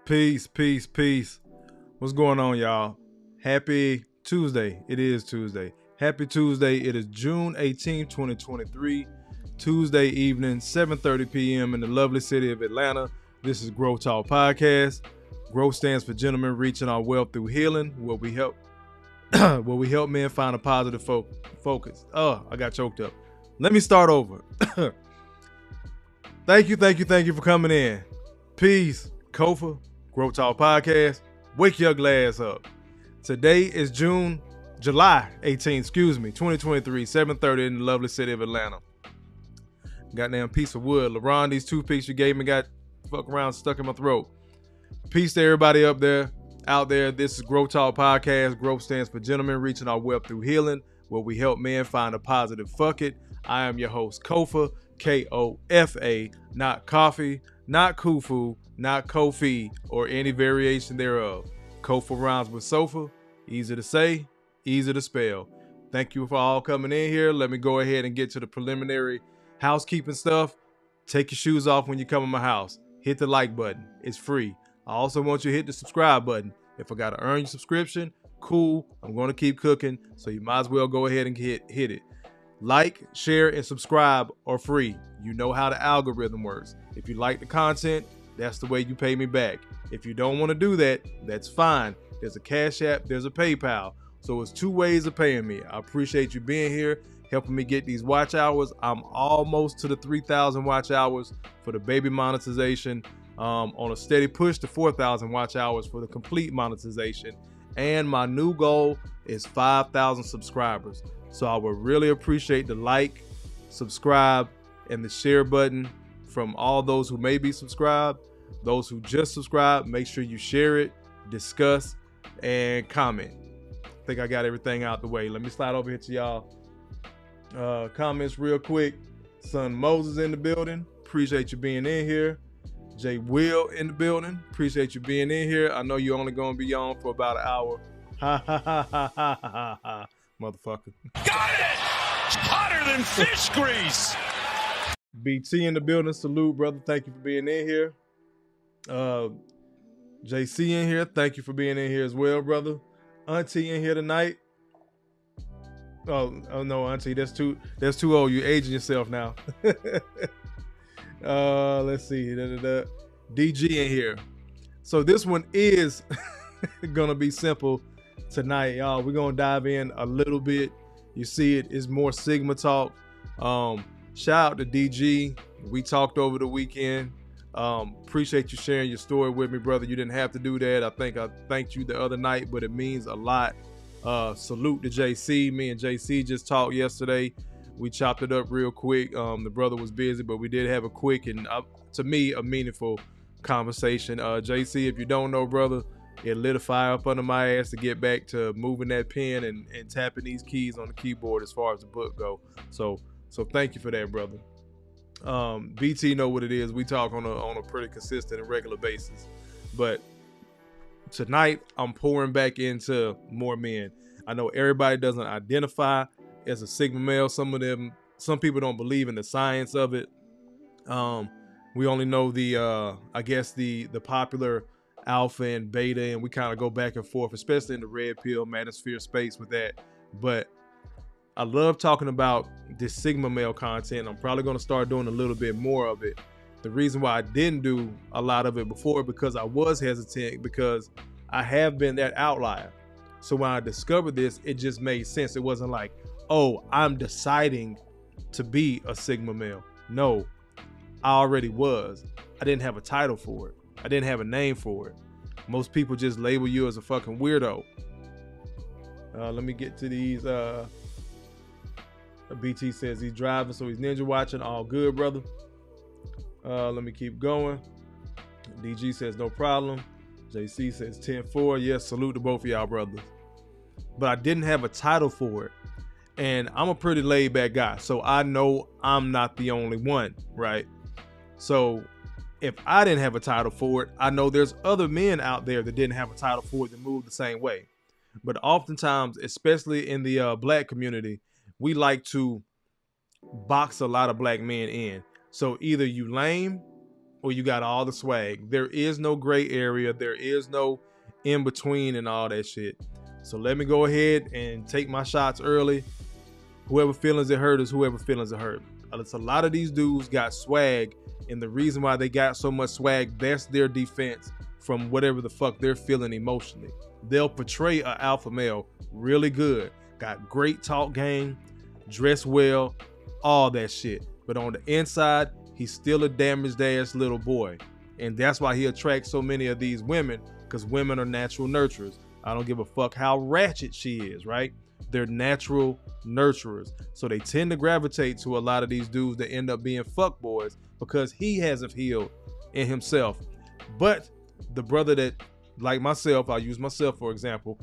Peace, peace, peace. What's going on, y'all? Happy Tuesday. It is Tuesday. Happy Tuesday. It is June 18th, 2023. Tuesday evening, 7:30 p.m. in the lovely city of Atlanta. This is G.R.O.W.T.H podcast. G.R.O.W.T.H stands for Gentlemen Reaching Our Wealth Through Healing, where we help men find a positive focus. Oh, I got choked up. Let me start over. Thank you for coming in. Peace. Kofa, G.R.O.W.T.H podcast. Wake your glass up. Today is July 18th, 2023, 7:30 in the lovely city of Atlanta. Goddamn piece of wood. LaRon, these toothpicks you gave me got fuck around stuck in my throat. Peace to everybody out there. This is G.R.O.W.T.H podcast. G.R.O.W.T.H stands for Gentlemen Reaching Our Wealth Through Healing, where we help men find a positive fuck it. I am your host, Kofa, K-O-F-A, not coffee, not kufu, not Kofi, or any variation thereof. Kofa rhymes with sofa, easy to say, easy to spell. Thank you for all coming in here. Let me go ahead and get to the preliminary housekeeping stuff. Take your shoes off when you come in my house. Hit the like button. It's free. I also want you to hit the subscribe button. If I got to earn your subscription, cool. I'm going to keep cooking, so you might as well go ahead and hit it. Like, share, and subscribe are free. You know how the algorithm works. If you like the content, that's the way you pay me back. If you don't want to do that, that's fine. There's a Cash App, there's a PayPal. So it's two ways of paying me. I appreciate you being here, helping me get these watch hours. I'm almost to the 3,000 watch hours for the baby monetization. On a steady push to 4,000 watch hours for the complete monetization. And my new goal is 5,000 subscribers. So I would really appreciate the like, subscribe, and the share button from all those who may be subscribed. Those who just subscribed, make sure you share it, discuss, and comment. I think I got everything out the way. Let me slide over here to y'all. Comments real quick. Son Moses in the building. Appreciate you being in here. J. Will in the building. Appreciate you being in here. I know you're only going to be on for about an hour. Ha ha ha ha ha ha ha. Motherfucker. Got it! Hotter than fish grease. BT in the building. Salute, brother. Thank you for being in here. JC in here. Thank you for being in here as well, brother. Auntie in here tonight. Oh no, Auntie. That's too old. You aging yourself now. Let's see. DG in here. So this one is gonna be simple tonight, y'all. We're gonna dive in a little bit. You see it is more Sigma talk. Shout out to DG. We talked over the weekend. Appreciate you sharing your story with me, brother. You didn't have to do that. I think I thanked you the other night, but it means a lot. Salute to JC. Me and JC just talked yesterday. We chopped it up real quick. The brother was busy, but we did have a quick and, to me, a meaningful conversation. JC, if you don't know, brother, it lit a fire up under my ass to get back to moving that pen and tapping these keys on the keyboard as far as the book go. So thank you for that, brother. BT know what it is. We talk on a pretty consistent and regular basis. But tonight, I'm pouring back into more men. I know everybody doesn't identify as a Sigma male. Some people don't believe in the science of it. We only know the popular alpha and beta, and we kind of go back and forth, especially in the red pill manosphere space with that. But I love talking about this Sigma male content. I'm probably going to start doing a little bit more of it. The reason why I didn't do a lot of it before, because I was hesitant, because I have been that outlier. So when I discovered this, it just made sense. It wasn't like, oh, I'm deciding to be a Sigma male. No, I already was. I didn't have a title for it. I didn't have a name for it. Most people just label you as a fucking weirdo. Let me get to these. BT says he's driving, so he's ninja watching. All good, brother. Let me keep going. DG says no problem. JC says 10-4. Yes, salute to both of y'all, brothers. But I didn't have a title for it. And I'm a pretty laid back guy, so I know I'm not the only one, right? So if I didn't have a title for it, I know there's other men out there that didn't have a title for it that move the same way. But oftentimes, especially in the black community, we like to box a lot of black men in. So either you lame, or you got all the swag. There is no gray area. There is no in between and all that shit. So let me go ahead and take my shots early. Whoever feelings it hurt is whoever feelings it hurt. It's a lot of these dudes got swag, and the reason why they got so much swag, that's their defense from whatever the fuck they're feeling emotionally. They'll portray an alpha male really good. Got great talk game, dress well, all that shit. But on the inside, he's still a damaged ass little boy. And that's why he attracts so many of these women, because women are natural nurturers. I don't give a fuck how ratchet she is, right? They're natural nurturers. So they tend to gravitate to a lot of these dudes that end up being fuckboys because he hasn't healed in himself. But the brother that, like myself, I'll use myself for example,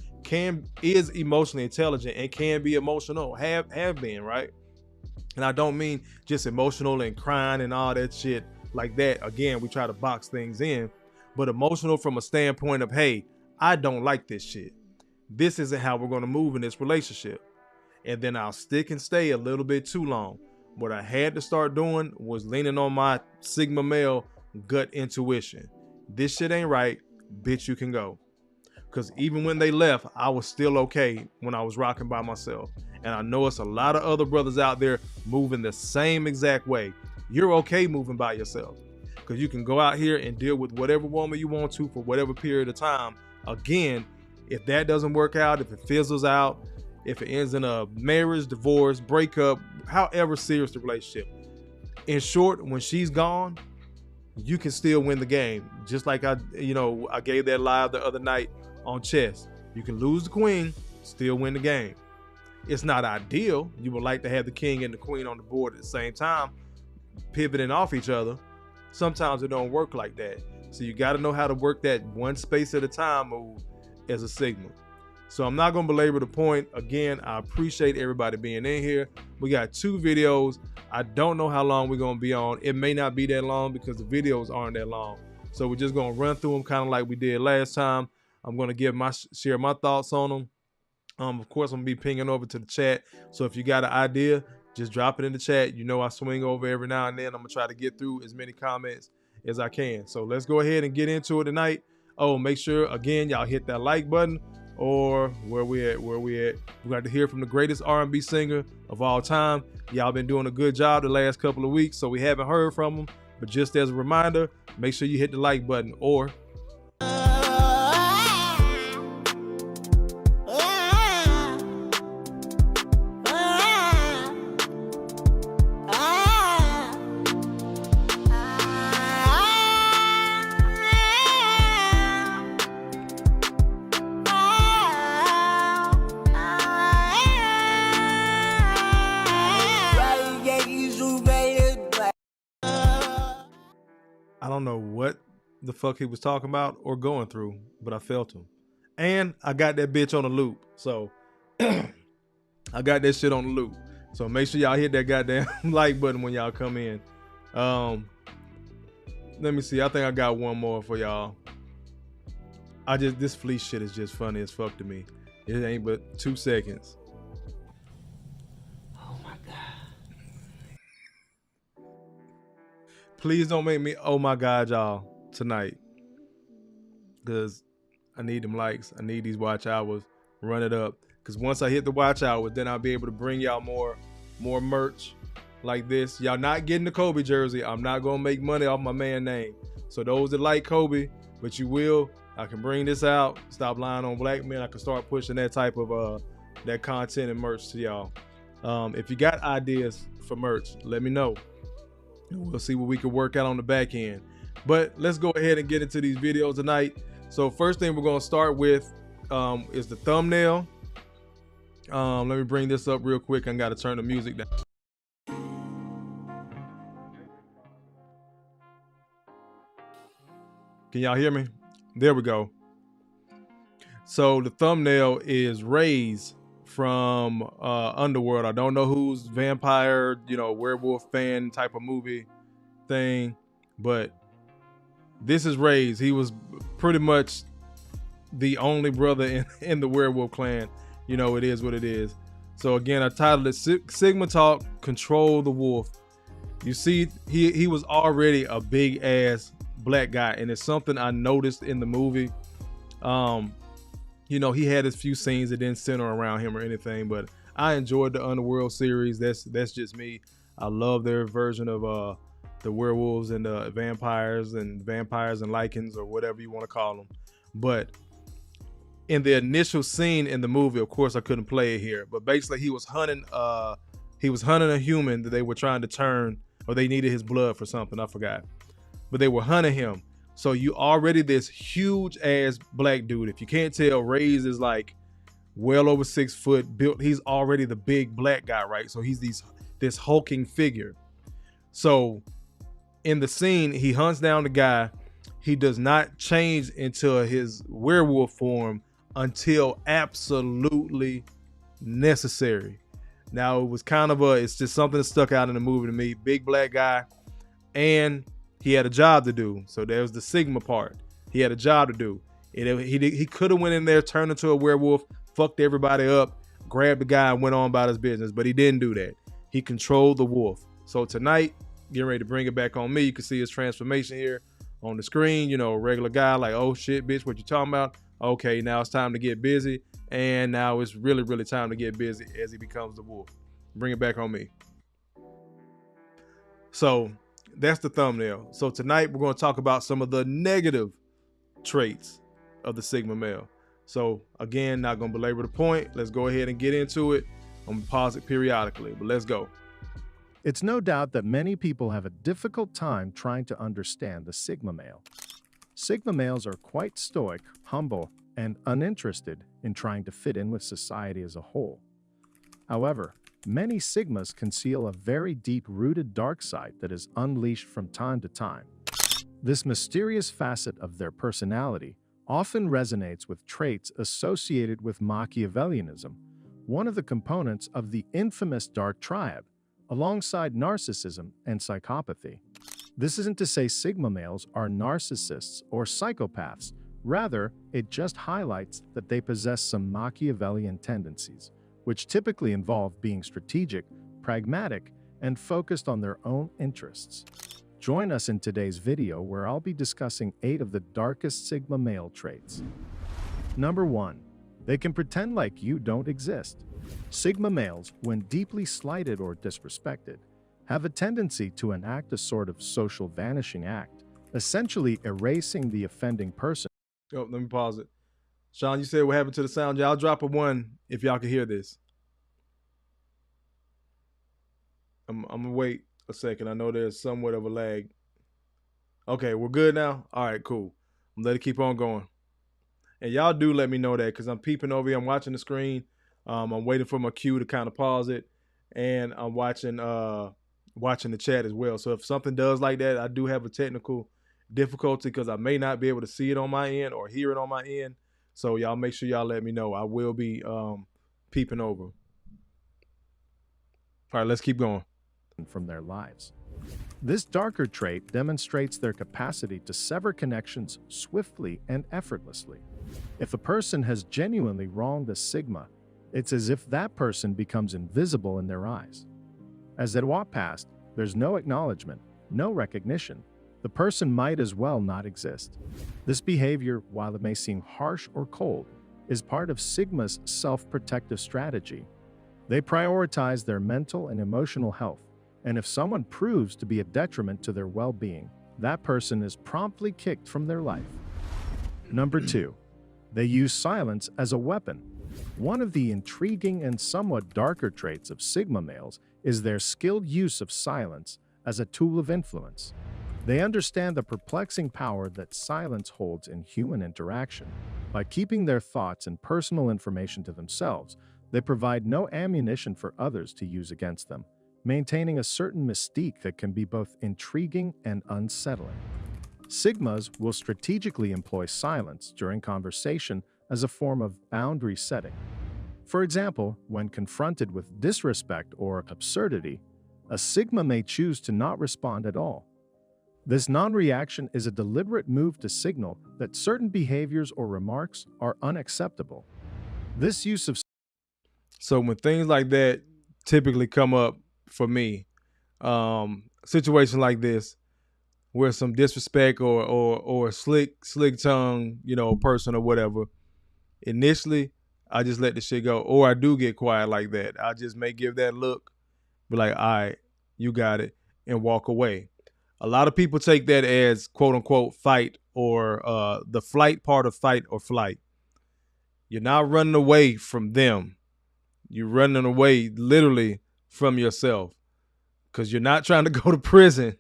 is emotionally intelligent and can be emotional, have been, right? And I don't mean just emotional and crying and all that shit like that. Again, we try to box things in, but emotional from a standpoint of, hey, I don't like this shit. This isn't how we're going to move in this relationship. And then I'll stick and stay a little bit too long. What I had to start doing was leaning on my Sigma male gut intuition. This shit ain't right, bitch, you can go. Because even when they left, I was still okay when I was rocking by myself. And I know it's a lot of other brothers out there moving the same exact way. You're okay moving by yourself, because you can go out here and deal with whatever woman you want to for whatever period of time. Again, if that doesn't work out, if it fizzles out, if it ends in a marriage, divorce, breakup, however serious the relationship, in short, when she's gone, you can still win the game. Just like I gave that live the other night on chess. You can lose the queen, still win the game. It's not ideal. You would like to have the king and the queen on the board at the same time, pivoting off each other. Sometimes it don't work like that. So you got to know how to work that one space at a time move as a Sigma. So I'm not going to belabor the point. Again, I appreciate everybody being in here. We got 2 videos. I don't know how long we're going to be on. It may not be that long because the videos aren't that long. So we're just going to run through them kind of like we did last time. I'm going to share my thoughts on them. Of course, I'm going to be pinging over to the chat. So if you got an idea, just drop it in the chat. You know I swing over every now and then. I'm going to try to get through as many comments as I can. So let's go ahead and get into it tonight. Oh, make sure, again, y'all hit that like button, or where we at. We got to hear from the greatest R&B singer of all time. Y'all been doing a good job the last couple of weeks, so we haven't heard from him. But just as a reminder, make sure you hit the like button, or I don't know what the fuck he was talking about or going through, but I felt him. And I got that bitch on the loop. So I got that shit on the loop. So make sure y'all hit that goddamn like button when y'all come in. Let me see. I think I got one more for y'all. This fleece shit is just funny as fuck to me. It ain't but 2 seconds. Please don't make me, oh my God, y'all, tonight. Because I need them likes. I need these watch hours. Run it up. Because once I hit the watch hours, then I'll be able to bring y'all more merch like this. Y'all not getting the Kobe jersey. I'm not going to make money off my man name. So those that like Kobe, but you will, I can bring this out. Stop lying on black men. I can start pushing that type of that content and merch to y'all. If you got ideas for merch, let me know. We'll see what we can work out on the back end. But let's go ahead and get into these videos tonight. So first thing we're going to start with is the thumbnail. Let me bring this up real quick. I got to turn the music down. Can y'all hear me? There we go. So the thumbnail is Raze from Underworld. I don't know who's vampire, werewolf fan type of movie thing, but this is Raze. He was pretty much the only brother in the werewolf clan. It is what it is. So again, I titled it Sigma Talk, Control the Wolf. You see, he was already a big ass black guy, and it's something I noticed in the movie. You know, he had his few scenes that didn't center around him or anything, but I enjoyed the Underworld series. That's just me. I love their version of the werewolves and the vampires and lichens or whatever you want to call them. But in the initial scene in the movie, of course I couldn't play it here, but basically he was hunting a human that they were trying to turn, or they needed his blood for something, I forgot. But they were hunting him. So you already this huge ass black dude. If you can't tell, Ray's is like well over 6 foot built. He's already the big black guy, right? So he's this hulking figure. So in the scene, he hunts down the guy. He does not change into his werewolf form until absolutely necessary. Now, it was kind of it's just something that stuck out in the movie to me. Big black guy, and he had a job to do. So there was the Sigma part. He had a job to do. He could have went in there, turned into a werewolf, fucked everybody up, grabbed the guy, and went on about his business. But he didn't do that. He controlled the wolf. So tonight, getting ready to bring it back on me. You can see his transformation here on the screen. You know, a regular guy like, oh shit, bitch, what you talking about? Okay, now it's time to get busy. And now it's really, really time to get busy as he becomes the wolf. Bring it back on me. So that's the thumbnail. So tonight we're going to talk about some of the negative traits of the Sigma male. So again, not going to belabor the point. Let's go ahead and get into it. I'm going to pause it periodically, but let's go. It's no doubt that many people have a difficult time trying to understand the Sigma male. Sigma males are quite stoic, humble, and uninterested in trying to fit in with society as a whole. However, many Sigmas conceal a very deep-rooted dark side that is unleashed from time to time. This mysterious facet of their personality often resonates with traits associated with Machiavellianism, one of the components of the infamous dark triad, alongside narcissism and psychopathy. This isn't to say Sigma males are narcissists or psychopaths. Rather, it just highlights that they possess some Machiavellian tendencies, which typically involve being strategic, pragmatic, and focused on their own interests. Join us in today's video where I'll be discussing 8 of the darkest Sigma male traits. Number 1. They can pretend like you don't exist. Sigma males, when deeply slighted or disrespected, have a tendency to enact a sort of social vanishing act, essentially erasing the offending person. Oh, let me pause it. Sean, you said what happened to the sound. Y'all drop a 1 if y'all can hear this. I'm gonna wait a second. I know there's somewhat of a lag. Okay, we're good now? All right, cool. I'm let it keep on going. And y'all do let me know that, because I'm peeping over here. I'm watching the screen. I'm waiting for my cue to kind of pause it. And I'm watching the chat as well. So if something does like that, I do have a technical difficulty because I may not be able to see it on my end or hear it on my end. So y'all make sure y'all let me know. I will be peeping over. All right, let's keep going. From their lives. This darker trait demonstrates their capacity to sever connections swiftly and effortlessly. If a person has genuinely wronged a Sigma, it's as if that person becomes invisible in their eyes. As they walk past, there's no acknowledgement, no recognition. The person might as well not exist. This behavior, while it may seem harsh or cold, is part of Sigma's self-protective strategy. They prioritize their mental and emotional health, and if someone proves to be a detriment to their well-being, that person is promptly kicked from their life. Number 2. They use silence as a weapon. One of the intriguing and somewhat darker traits of Sigma males is their skilled use of silence as a tool of influence. They understand the perplexing power that silence holds in human interaction. By keeping their thoughts and personal information to themselves, they provide no ammunition for others to use against them, maintaining a certain mystique that can be both intriguing and unsettling. Sigmas will strategically employ silence during conversation as a form of boundary setting. For example, when confronted with disrespect or absurdity, a Sigma may choose to not respond at all. This non-reaction is a deliberate move to signal that certain behaviors or remarks are unacceptable. This use of So when things like that typically come up for me, situations like this, where some disrespect or slick tongue, person or whatever. Initially, I just let the shit go, or I do get quiet like that. I just may give that look, be like, all right, you got it, and walk away. A lot of people take that as quote unquote fight or the flight part of fight or flight. You're not running away from them. You're running away literally from yourself because you're not trying to go to prison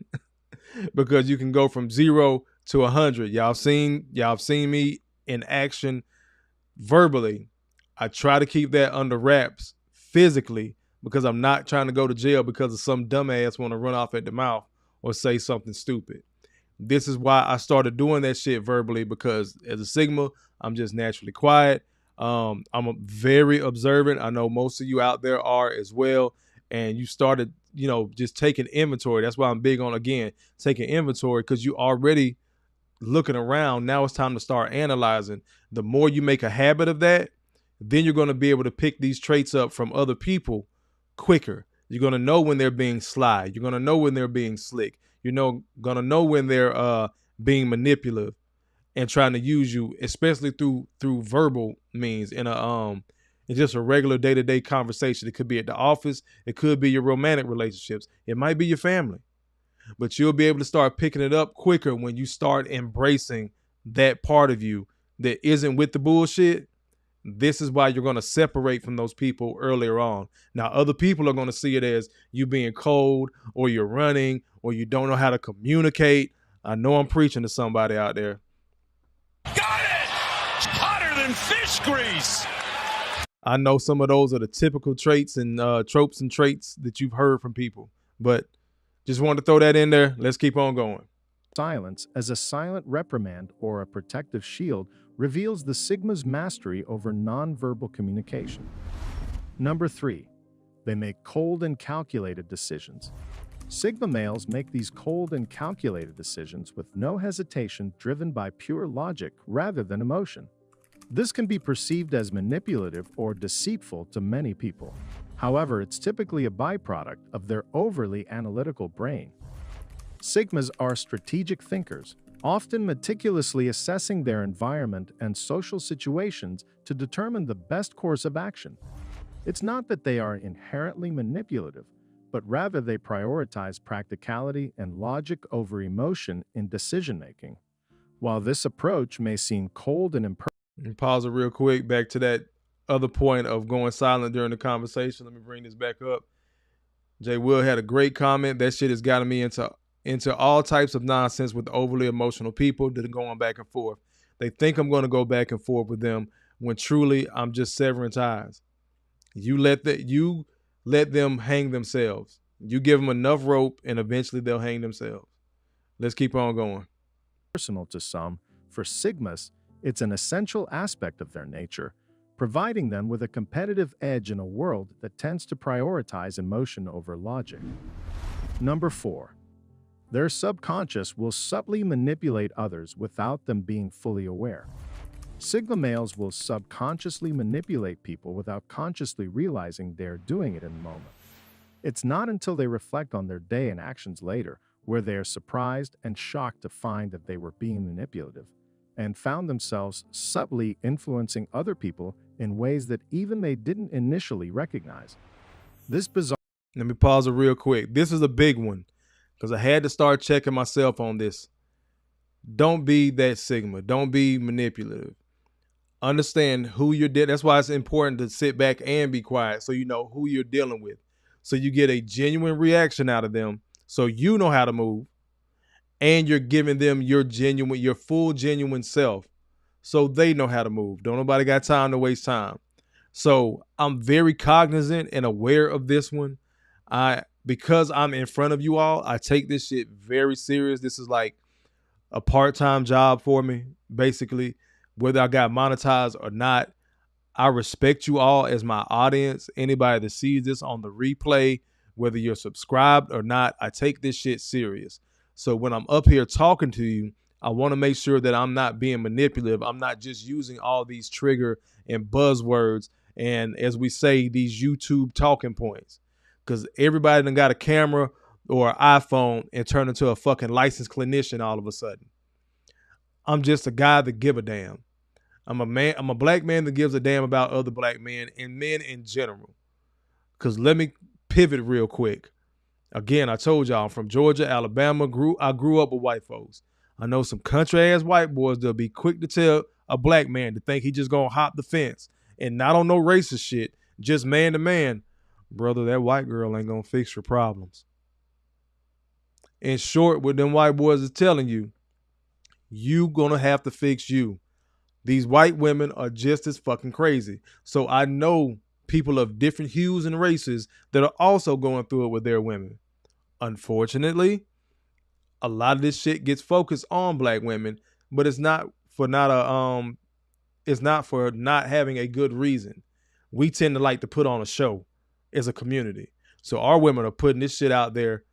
because you can go from 0 to 100. Y'all seen me in action verbally. I try to keep that under wraps physically because I'm not trying to go to jail because of some dumbass want to run off at the mouth or say something stupid. This is why I started doing that shit verbally, because as a Sigma, I'm just naturally quiet. I'm very observant. I know most of you out there are as well. And you started, just taking inventory. That's why I'm big on, again, taking inventory, because you already looking around. Now it's time to start analyzing. The more you make a habit of that, then you're going to be able to pick these traits up from other people quicker. You're going to know when they're being sly. You're going to know when they're being slick. You're going to know when they're being manipulative and trying to use you, especially through verbal means in just a regular day-to-day conversation. It could be at the office. It could be your romantic relationships. It might be your family. But you'll be able to start picking it up quicker when you start embracing that part of you that isn't with the bullshit. This is why you're going to separate from those people earlier on. Now, other people are going to see it as you being cold, or you're running, or you don't know how to communicate. I know I'm preaching to somebody out there. Got it! It's hotter than fish grease. I know some of those are the typical traits and tropes and traits that you've heard from people, but just wanted to throw that in there. Let's keep on going. Silence, as a silent reprimand or a protective shield, reveals the Sigma's mastery over nonverbal communication. Number 3, they make cold and calculated decisions. Sigma males make these cold and calculated decisions with no hesitation, driven by pure logic rather than emotion. This can be perceived as manipulative or deceitful to many people. However, it's typically a byproduct of their overly analytical brain. Sigmas are strategic thinkers, often meticulously assessing their environment and social situations to determine the best course of action. It's not that they are inherently manipulative, but rather they prioritize practicality and logic over emotion in decision-making. While this approach may seem cold and impersonal. Pause it real quick, back to that other point of going silent during the conversation. Let me bring this back up. Jay Will had a great comment. That shit has gotten me into all types of nonsense with overly emotional people that are going back and forth. They think I'm going to go back and forth with them when truly I'm just severing ties. You let them hang themselves. You give them enough rope and eventually they'll hang themselves. Let's keep on going. Personal to some, for Sigmas, it's an essential aspect of their nature, providing them with a competitive edge in a world that tends to prioritize emotion over logic. Number 4. Their subconscious will subtly manipulate others without them being fully aware. Sigma males will subconsciously manipulate people without consciously realizing they're doing it in the moment. It's not until they reflect on their day and actions later where they are surprised and shocked to find that they were being manipulative and found themselves subtly influencing other people in ways that even they didn't initially recognize. This bizarre... Let me pause it real quick. This is a big one because I had to start checking myself on this. Don't be that Sigma. Don't be manipulative. Understand who you're dealing. That's why it's important to sit back and be quiet so you know who you're dealing with. So you get a genuine reaction out of them so you know how to move. And you're giving them your full genuine self so they know how to move. Don't nobody got time to waste time. So I'm very cognizant and aware of this one. Because I'm in front of you all, I take this shit very serious. This is like a part-time job for me, basically. Whether I got monetized or not, I respect you all as my audience. Anybody that sees this on the replay, whether you're subscribed or not, I take this shit serious. So when I'm up here talking to you, I want to make sure that I'm not being manipulative. I'm not just using all these trigger and buzzwords and, as we say, these YouTube talking points. Because everybody done got a camera or an iPhone and turn into a fucking licensed clinician all of a sudden. I'm just a guy that give a damn. I'm a black man that gives a damn about other black men and men in general. Cause let me pivot real quick. Again, I told y'all I'm from Georgia, Alabama. I grew up with white folks. I know some country ass white boys that'll be quick to tell a black man to think he just gonna hop the fence and not on no racist shit, just man to man. Brother, that white girl ain't gonna fix your problems. In short, what them white boys is telling you, you gonna have to fix you. These white women are just as fucking crazy. So I know people of different hues and races that are also going through it with their women. Unfortunately, a lot of this shit gets focused on black women, but it's not for not having a good reason. We tend to like to put on a show as a community. So our women are putting this shit out there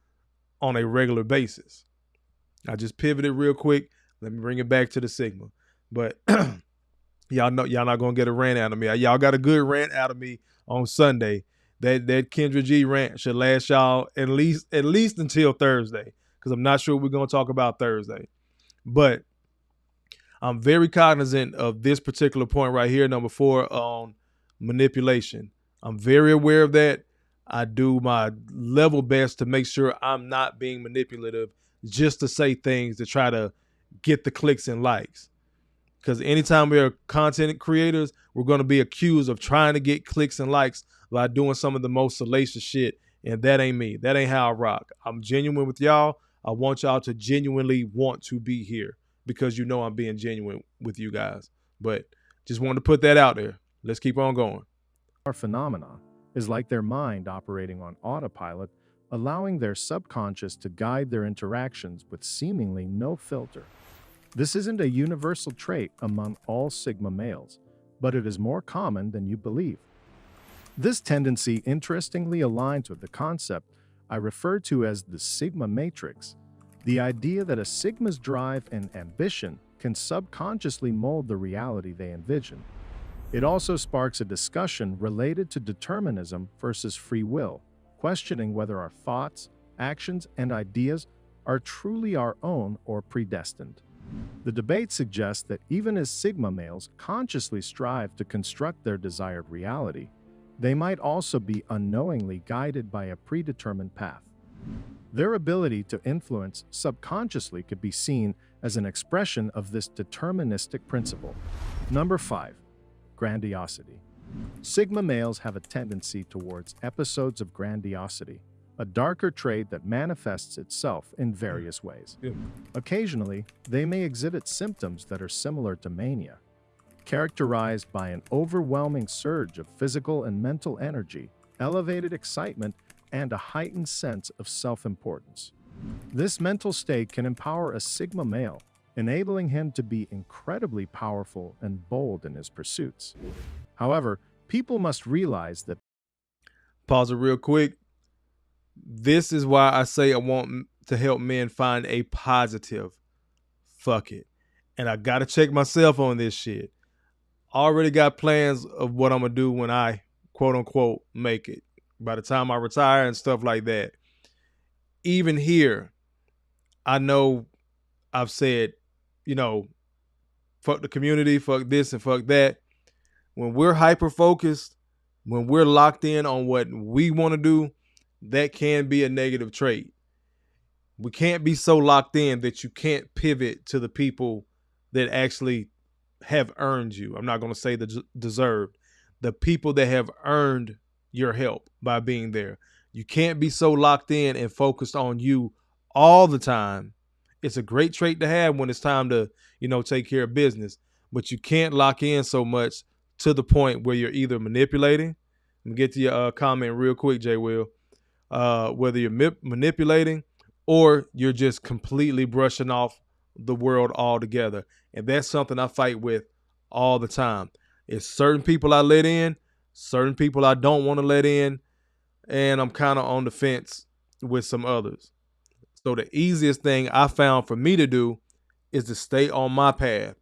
on a regular basis. I just pivoted real quick. Let me bring it back to the Sigma. But y'all know y'all not gonna get a rant out of me. Y'all got a good rant out of me on Sunday. That Kendra G rant should last y'all at least until Thursday, because I'm not sure we're gonna talk about Thursday. But I'm very cognizant of this particular point right here, number 4, on manipulation. I'm very aware of that. I do my level best to make sure I'm not being manipulative just to say things to try to get the clicks and likes. Because anytime we are content creators, we're going to be accused of trying to get clicks and likes by doing some of the most salacious shit. And that ain't me. That ain't how I rock. I'm genuine with y'all. I want y'all to genuinely want to be here because you know I'm being genuine with you guys. But just wanted to put that out there. Let's keep on going. Our phenomena is like their mind operating on autopilot, allowing their subconscious to guide their interactions with seemingly no filter. This isn't a universal trait among all Sigma males, but it is more common than you believe. This tendency interestingly aligns with the concept I refer to as the Sigma matrix, the idea that a Sigma's drive and ambition can subconsciously mold the reality they envision. It also sparks a discussion related to determinism versus free will, questioning whether our thoughts, actions, and ideas are truly our own or predestined. The debate suggests that even as Sigma males consciously strive to construct their desired reality, they might also be unknowingly guided by a predetermined path. Their ability to influence subconsciously could be seen as an expression of this deterministic principle. Number 5. Grandiosity. Sigma males have a tendency towards episodes of grandiosity, a darker trait that manifests itself in various ways. Occasionally, they may exhibit symptoms that are similar to mania, characterized by an overwhelming surge of physical and mental energy, elevated excitement, and a heightened sense of self-importance. This mental state can empower a Sigma male, enabling him to be incredibly powerful and bold in his pursuits. However, people must realize that... Pause it real quick. This is why I say I want to help men find a positive fuck it. And I got to check myself on this shit. I already got plans of what I'm going to do when I, quote unquote, make it. By the time I retire and stuff like that. Even here, I know I've said, fuck the community, fuck this and fuck that. When we're hyper-focused, when we're locked in on what we want to do, that can be a negative trait. We can't be so locked in that you can't pivot to the people that actually have earned you. I'm not going to say the deserved. The people that have earned your help by being there. You can't be so locked in and focused on you all the time. It's a great trait to have when it's time to, take care of business, but you can't lock in so much to the point where you're either manipulating. Let me get to your comment real quick, J. Will. Whether you're manipulating or you're just completely brushing off the world altogether. And that's something I fight with all the time. It's certain people I let in, certain people I don't want to let in, and I'm kind of on the fence with some others. So the easiest thing I found for me to do is to stay on my path,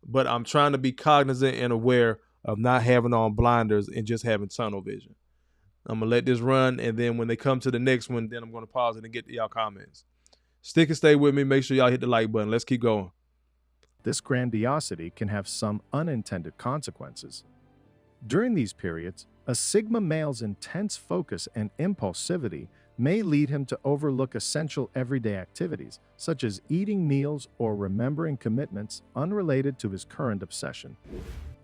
but I'm trying to be cognizant and aware of not having on blinders and just having tunnel vision. I'm going to let this run, and then when they come to the next one, then I'm going to pause it and get to y'all comments. Stick and stay with me. Make sure y'all hit the like button. Let's keep going. This grandiosity can have some unintended consequences. During these periods, a Sigma male's intense focus and impulsivity may lead him to overlook essential everyday activities, such as eating meals or remembering commitments unrelated to his current obsession.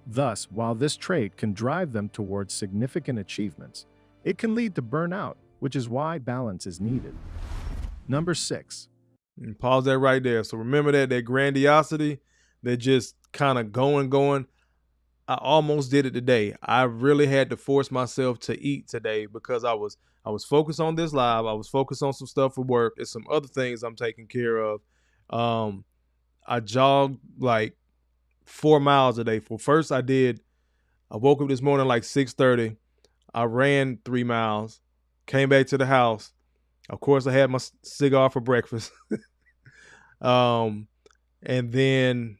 Thus, while this trait can drive them towards significant achievements, it can lead to burnout, which is why balance is needed. Number 6. And pause that right there. So remember that grandiosity, that just kind of going. I almost did it today. I really had to force myself to eat today because I was focused on this live. I was focused on some stuff for work and some other things I'm taking care of. I jogged like 4 miles a day. First, I woke up this morning like 6:30. I ran 3 miles, came back to the house. Of course, I had my cigar for breakfast. And then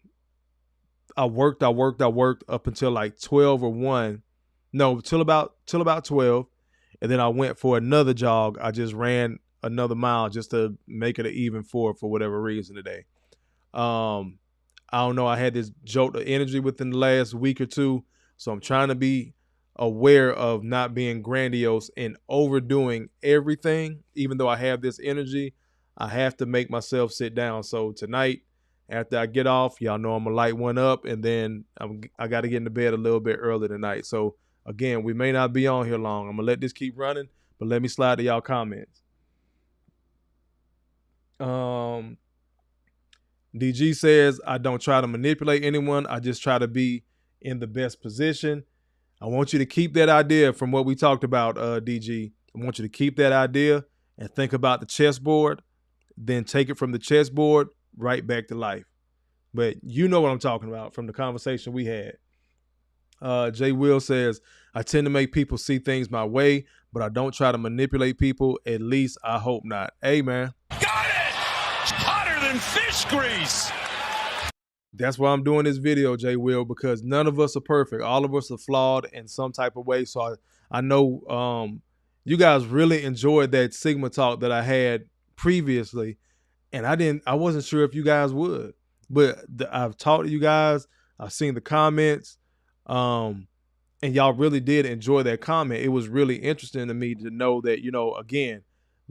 I worked up until like 12 or 1. No, till about 12. And then I went for another jog. I just ran another mile just to make it an even 4 for whatever reason today. I don't know. I had this jolt of energy within the last week or two. So I'm trying to be aware of not being grandiose and overdoing everything. Even though I have this energy, I have to make myself sit down. So tonight, after I get off, y'all know I'm going to light one up, and then I got to get into bed a little bit early tonight. So again, we may not be on here long. I'm going to let this keep running, but let me slide to y'all comments. DG says, I don't try to manipulate anyone. I just try to be in the best position. I want you to keep that idea from what we talked about, DG. I want you to keep that idea and think about the chessboard, then take it from the chessboard right back to life. But you know what I'm talking about from the conversation we had. Jay Will says, I tend to make people see things my way, but I don't try to manipulate people. At least I hope not. Hey, man. Got it! It's hotter than fish grease. That's why I'm doing this video, Jay Will, because none of us are perfect. All of us are flawed in some type of way. So I know you guys really enjoyed that Sigma talk that I had previously. And I wasn't sure if you guys would, but I've talked to you guys. I've seen the comments, and y'all really did enjoy that comment. It was really interesting to me to know that, again,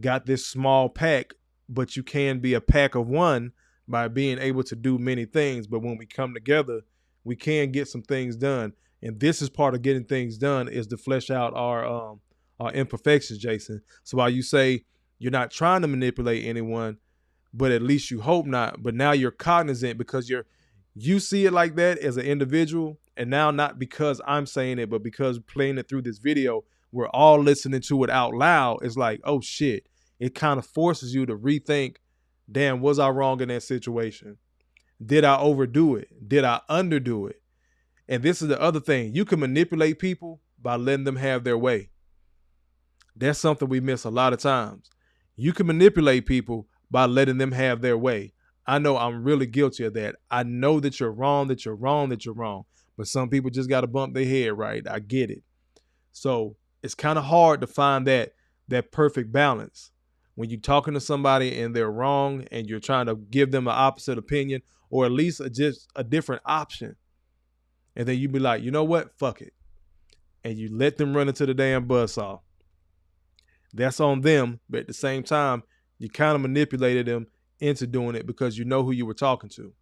got this small pack, but you can be a pack of one by being able to do many things. But when we come together, we can get some things done. And this is part of getting things done, is to flesh out our imperfections, Jason. So while you say you're not trying to manipulate anyone, but at least you hope not. But now you're cognizant because you see it like that as an individual. And now, not because I'm saying it, but because playing it through this video, we're all listening to it out loud. It's like, oh shit. It kind of forces you to rethink, damn, was I wrong in that situation? Did I overdo it? Did I underdo it? And this is the other thing. You can manipulate people by letting them have their way. That's something we miss a lot of times. You can manipulate people by letting them have their way. I know I'm really guilty of that. I know that you're wrong, But some people just got to bump their head, right? I get it. So it's kind of hard to find that perfect balance. When you're talking to somebody and they're wrong and you're trying to give them an opposite opinion, or at least just a different option. And then you be like, you know what? Fuck it. And you let them run into the damn buzzsaw. That's on them. But at the same time, you kind of manipulated them into doing it because you know who you were talking to.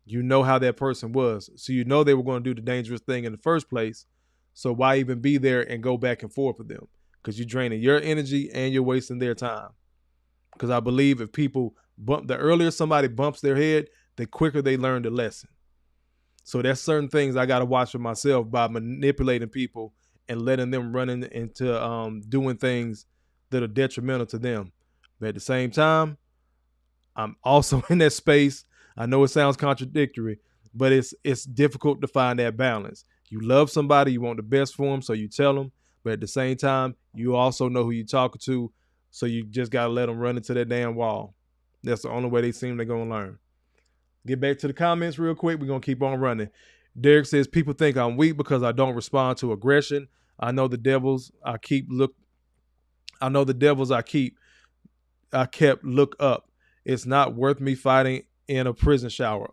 You know how that person was. So you know they were going to do the dangerous thing in the first place. So why even be there and go back and forth with them? Because you're draining your energy and you're wasting their time. Because I believe if people the earlier somebody bumps their head, the quicker they learn the lesson. So there's certain things I got to watch for myself by manipulating people and letting them run into doing things that are detrimental to them. But at the same time, I'm also in that space. I know it sounds contradictory, but it's difficult to find that balance. You love somebody, you want the best for them, so you tell them. But at the same time, you also know who you're talking to, so you just got to let them run into that damn wall. That's the only way they seem they're going to learn. Get back to the comments real quick. We're going to keep on running. Derek says, people think I'm weak because I don't respond to aggression. I know the devils I keep look. I know the devils I kept look up. It's not worth me fighting in a prison shower.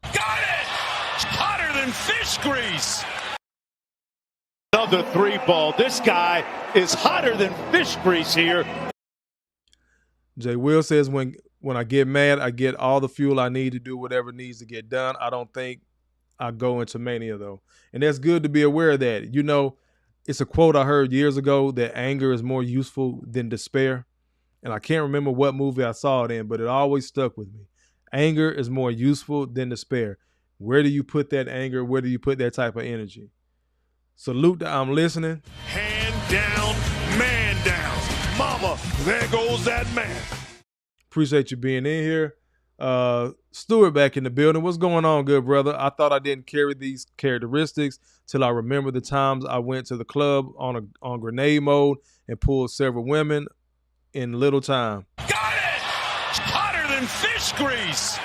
Got it! Hotter than fish grease. Another 3-ball. This guy is hotter than fish grease here. Jay Will says, when I get mad, I get all the fuel I need to do whatever needs to get done. I don't think I go into mania, though. And that's good to be aware of that. You know, it's a quote I heard years ago that anger is more useful than despair. And I can't remember what movie I saw it in, but it always stuck with me. Anger is more useful than despair. Where do you put that anger? Where do you put that type of energy? Salute to I'm listening. Hand down, man down. Mama, there goes that man. Appreciate you being in here. Stuart back in the building. What's going on, good brother? I thought I didn't carry these characteristics till I remember the times I went to the club on grenade mode and pulled several women in little time. Got it! Hotter than fish grease.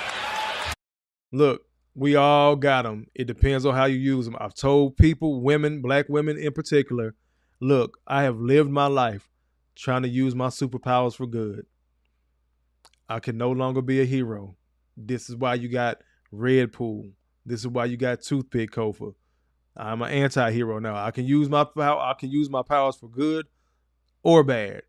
Look, we all got them. It depends on how you use them. I've told people, women, black women in particular, look, I have lived my life trying to use my superpowers for good. I can no longer be a hero. This is why you got Red Pool. This is why you got Toothpick Kofa. I'm an anti-hero now. I can use my powers for good or bad.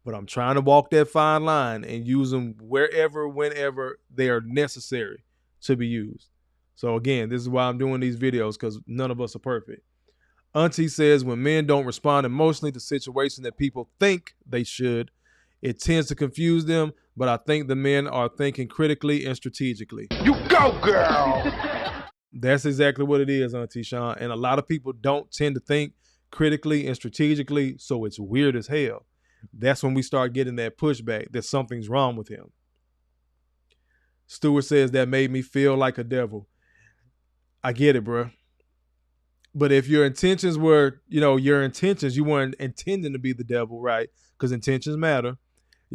But I'm trying to walk that fine line and use them wherever, whenever they are necessary to be used. So again, this is why I'm doing these videos, because none of us are perfect. Auntie says, when men don't respond emotionally to situations that people think they should, it tends to confuse them, but I think the men are thinking critically and strategically. You go, girl! That's exactly what it is, Auntie Sean. And a lot of people don't tend to think critically and strategically, so it's weird as hell. That's when we start getting that pushback that something's wrong with him. Stewart says, that made me feel like a devil. I get it, bro. But if your intentions were, you weren't intending to be the devil, right? Because intentions matter.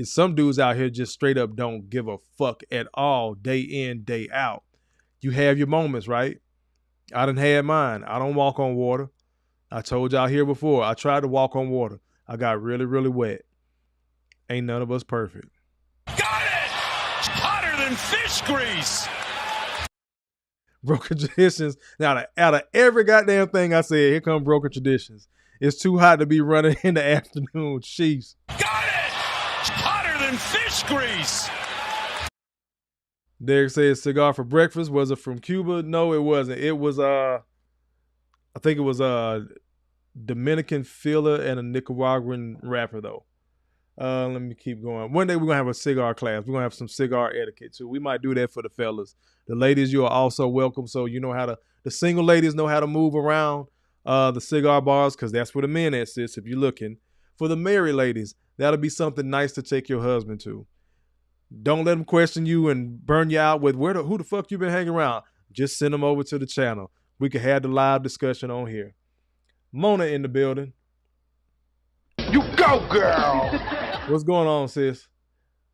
Some dudes out here just straight up don't give a fuck at all, day in, day out. You have your moments, right? I done had mine. I don't walk on water. I told y'all here before, I tried to walk on water. I got really, really wet. Ain't none of us perfect. Got it! Hotter than fish grease. Broken traditions. Now, out of every goddamn thing I said, here come broken traditions. It's too hot to be running in the afternoon. Sheesh. Got it! Hotter than fish grease. Derek says, cigar for breakfast. Was it from Cuba? No, it wasn't. It was, I think it was a Dominican filler and a Nicaraguan rapper, though. Let me keep going. One day we're going to have a cigar class. We're going to have some cigar etiquette, too. We might do that for the fellas. The ladies, you are also welcome. So you know how to, the single ladies know how to move around the cigar bars, because that's where the men at, sis, if you're looking. For the married ladies, that'll be something nice to take your husband to. Don't let them question you and burn you out with who the fuck you been hanging around. Just send them over to the channel. We can have the live discussion on here. Mona in the building. You go, girl! What's going on, sis?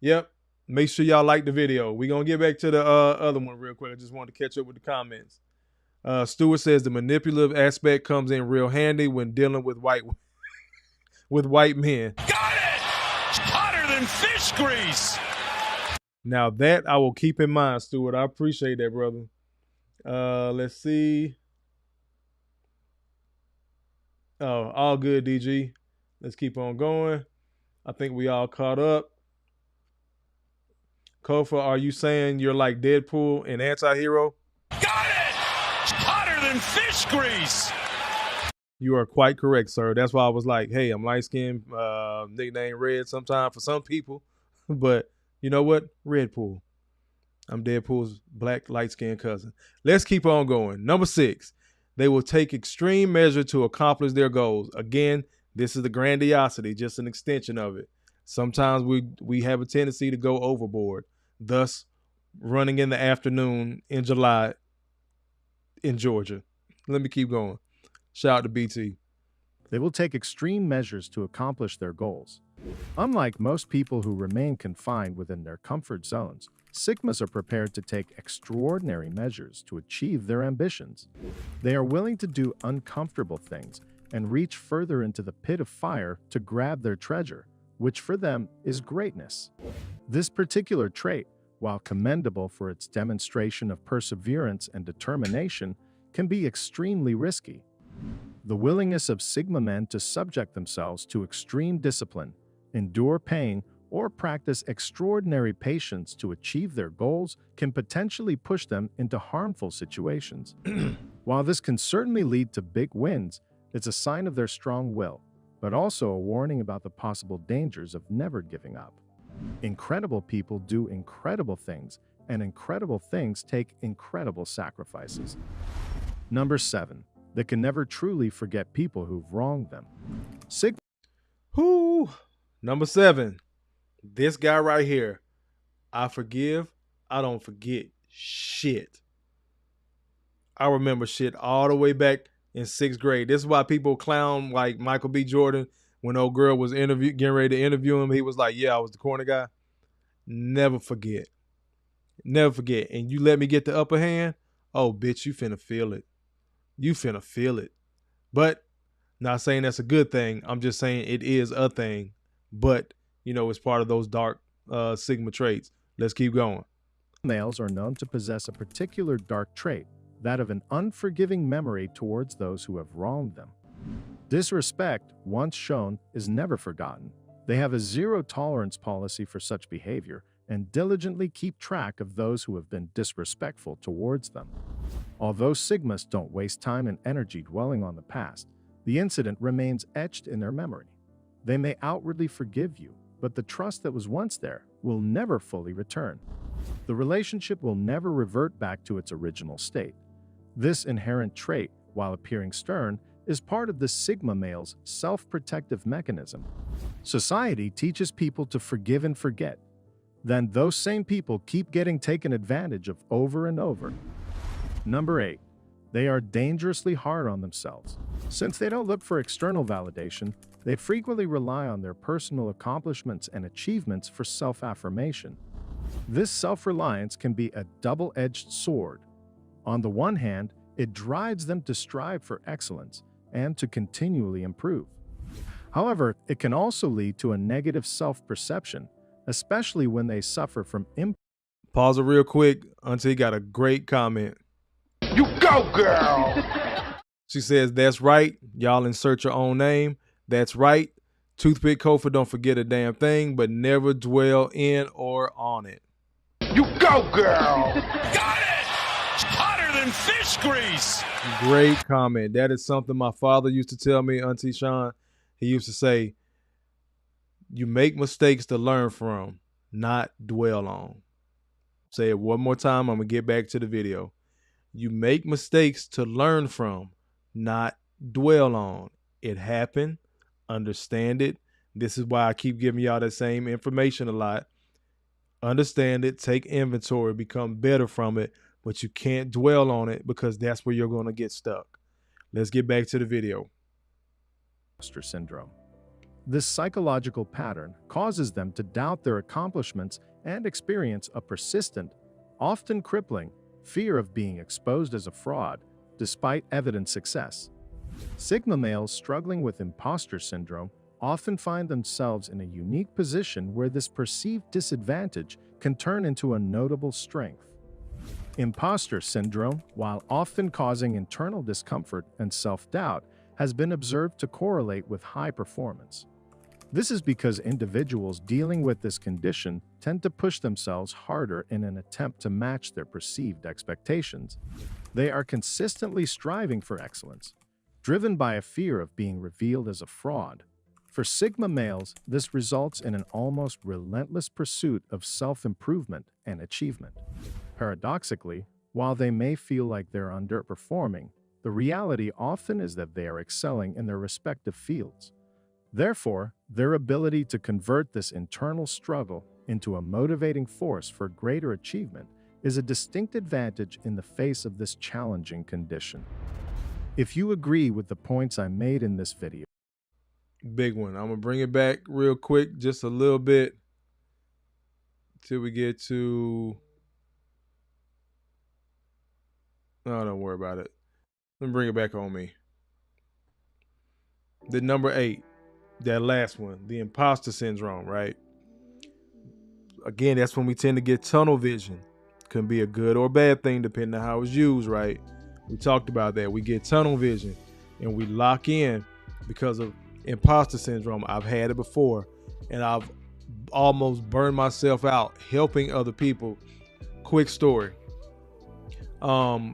Yep. Make sure y'all like the video. We're going to get back to the other one real quick. I just wanted to catch up with the comments. Stewart says the manipulative aspect comes in real handy when dealing with white men. Got it! Hotter than fish grease. Now that I will keep in mind, Stewart. I appreciate that, brother. Let's see. Oh, all good, DG. Let's keep on going. I think we all caught up. Kofa, are you saying you're like Deadpool and anti-hero? Got it! Hotter than fish grease. You are quite correct, sir. That's why I was like, hey, I'm light-skinned, nickname Red sometime for some people. But you know what? Red Pool. I'm Deadpool's black light-skinned cousin. Let's keep on going. Number 6, they will take extreme measure to accomplish their goals. Again, this is the grandiosity, just an extension of it. Sometimes we have a tendency to go overboard, thus running in the afternoon in July in Georgia. Let me keep going. Shout out to BT. They will take extreme measures to accomplish their goals. Unlike most people who remain confined within their comfort zones, Sigmas are prepared to take extraordinary measures to achieve their ambitions. They are willing to do uncomfortable things and reach further into the pit of fire to grab their treasure, which for them is greatness. This particular trait, while commendable for its demonstration of perseverance and determination, can be extremely risky. The willingness of Sigma men to subject themselves to extreme discipline, endure pain, or practice extraordinary patience to achieve their goals can potentially push them into harmful situations. While this can certainly lead to big wins, it's a sign of their strong will, but also a warning about the possible dangers of never giving up. Incredible people do incredible things, and incredible things take incredible sacrifices. Number 7. They can never truly forget people who've wronged them. Number 7. This guy right here. I forgive. I don't forget shit. I remember shit all the way back in 6th grade. This is why people clown like Michael B. Jordan when old girl was getting ready to interview him. He was like, yeah, I was the corner guy. Never forget. Never forget. And you let me get the upper hand, oh, bitch, you finna feel it. You finna feel it. But not saying that's a good thing. I'm just saying it is a thing. But, you know, it's part of those dark Sigma traits. Let's keep going. Males are known to possess a particular dark trait, that of an unforgiving memory towards those who have wronged them. Disrespect, once shown, is never forgotten. They have a zero-tolerance policy for such behavior and diligently keep track of those who have been disrespectful towards them. Although Sigmas don't waste time and energy dwelling on the past, the incident remains etched in their memory. They may outwardly forgive you, but the trust that was once there will never fully return. The relationship will never revert back to its original state. This inherent trait, while appearing stern, is part of the Sigma male's self-protective mechanism. Society teaches people to forgive and forget. Then those same people keep getting taken advantage of over and over. Number 8. They are dangerously hard on themselves. Since they don't look for external validation, they frequently rely on their personal accomplishments and achievements for self-affirmation. This self-reliance can be a double-edged sword. On the one hand, it drives them to strive for excellence and to continually improve. However, it can also lead to a negative self-perception, especially when they suffer from Pause it real quick. Auntie got a great comment. You go, girl! She says, that's right. Y'all insert your own name. That's right. Toothpick Kofa, don't forget a damn thing, but never dwell in or on it. You go, girl! Got it! Hotter than fish grease. Great comment. That is something my father used to tell me, Auntie Sean. He used to say, you make mistakes to learn from, not dwell on. Say it one more time. I'm going to get back to the video. You make mistakes to learn from, not dwell on. It happened. Understand it. This is why I keep giving y'all the same information a lot. Understand it, take inventory, become better from it, but you can't dwell on it because that's where you're going to get stuck. Let's get back to the video. Imposter syndrome. This psychological pattern causes them to doubt their accomplishments and experience a persistent, often crippling, fear of being exposed as a fraud, despite evident success. Sigma males struggling with imposter syndrome often find themselves in a unique position where this perceived disadvantage can turn into a notable strength. Imposter syndrome, while often causing internal discomfort and self-doubt, has been observed to correlate with high performance. This is because individuals dealing with this condition tend to push themselves harder in an attempt to match their perceived expectations. They are consistently striving for excellence, driven by a fear of being revealed as a fraud. For Sigma males, this results in an almost relentless pursuit of self-improvement and achievement. Paradoxically, while they may feel like they're underperforming, the reality often is that they are excelling in their respective fields. Therefore, their ability to convert this internal struggle into a motivating force for greater achievement is a distinct advantage in the face of this challenging condition. If you agree with the points I made in this video, Big one. I'm going to bring it back real quick, just a little bit, till we get to... Oh, don't worry about it. Let me bring it back on me. the number 8, that last one, the imposter syndrome, right? Again, that's when we tend to get tunnel vision. Can be a good or bad thing depending on how it's used, right? We talked about that. We get tunnel vision and we lock in because of imposter syndrome. I've had it before, and I've almost burned myself out helping other people. Quick story. I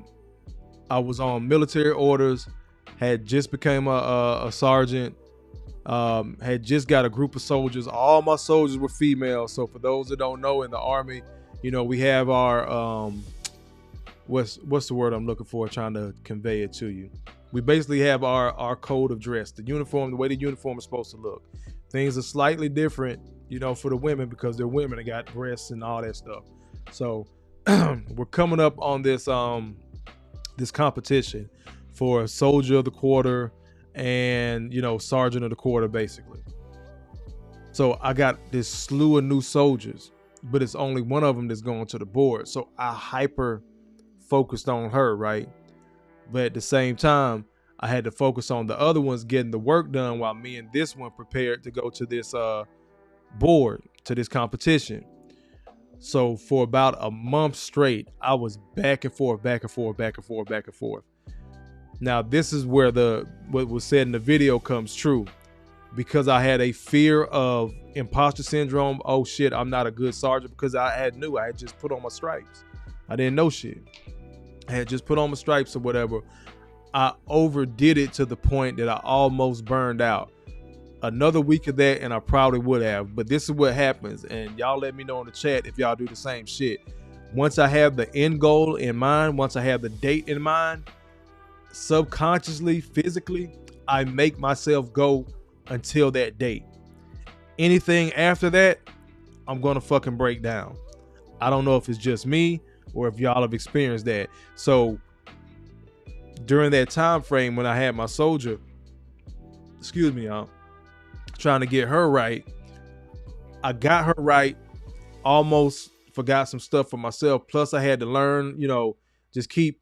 was on military orders, had just became a sergeant, had just got a group of soldiers. All my soldiers were female. So for those that don't know, in the Army, you know, we have our what's the word I'm looking for, trying to convey it to you. We basically have our code of dress, the uniform, the way the uniform is supposed to look. Things are slightly different, you know, for the women because they're women. They got breasts and all that stuff. So we're coming up on this this competition for soldier of the quarter and, you know, sergeant of the quarter, basically. So I got this slew of new soldiers, but it's only one of them that's going to the board. So I hyper focused on her, right? But at the same time, I had to focus on the other ones getting the work done while me and this one prepared to go to this board, to this competition. So for about a month straight, I was back and forth. Now, this is where what was said in the video comes true, because I had a fear of imposter syndrome. Oh shit, I'm not a good sergeant, because I had just put on my stripes. I didn't know shit. I had just put on my stripes or whatever. I overdid it to the point that I almost burned out. Another week of that and I probably would have, but this is what happens. And y'all let me know in the chat if y'all do the same shit. Once I have the end goal in mind, once I have the date in mind, subconsciously, physically, I make myself go until that date. Anything after that, I'm gonna fucking break down. I don't know if it's just me or if y'all have experienced that. So during that time frame when I had my soldier, excuse me, y'all, trying to get her right, I got her right, almost forgot some stuff for myself. Plus I had to learn, you know, just keep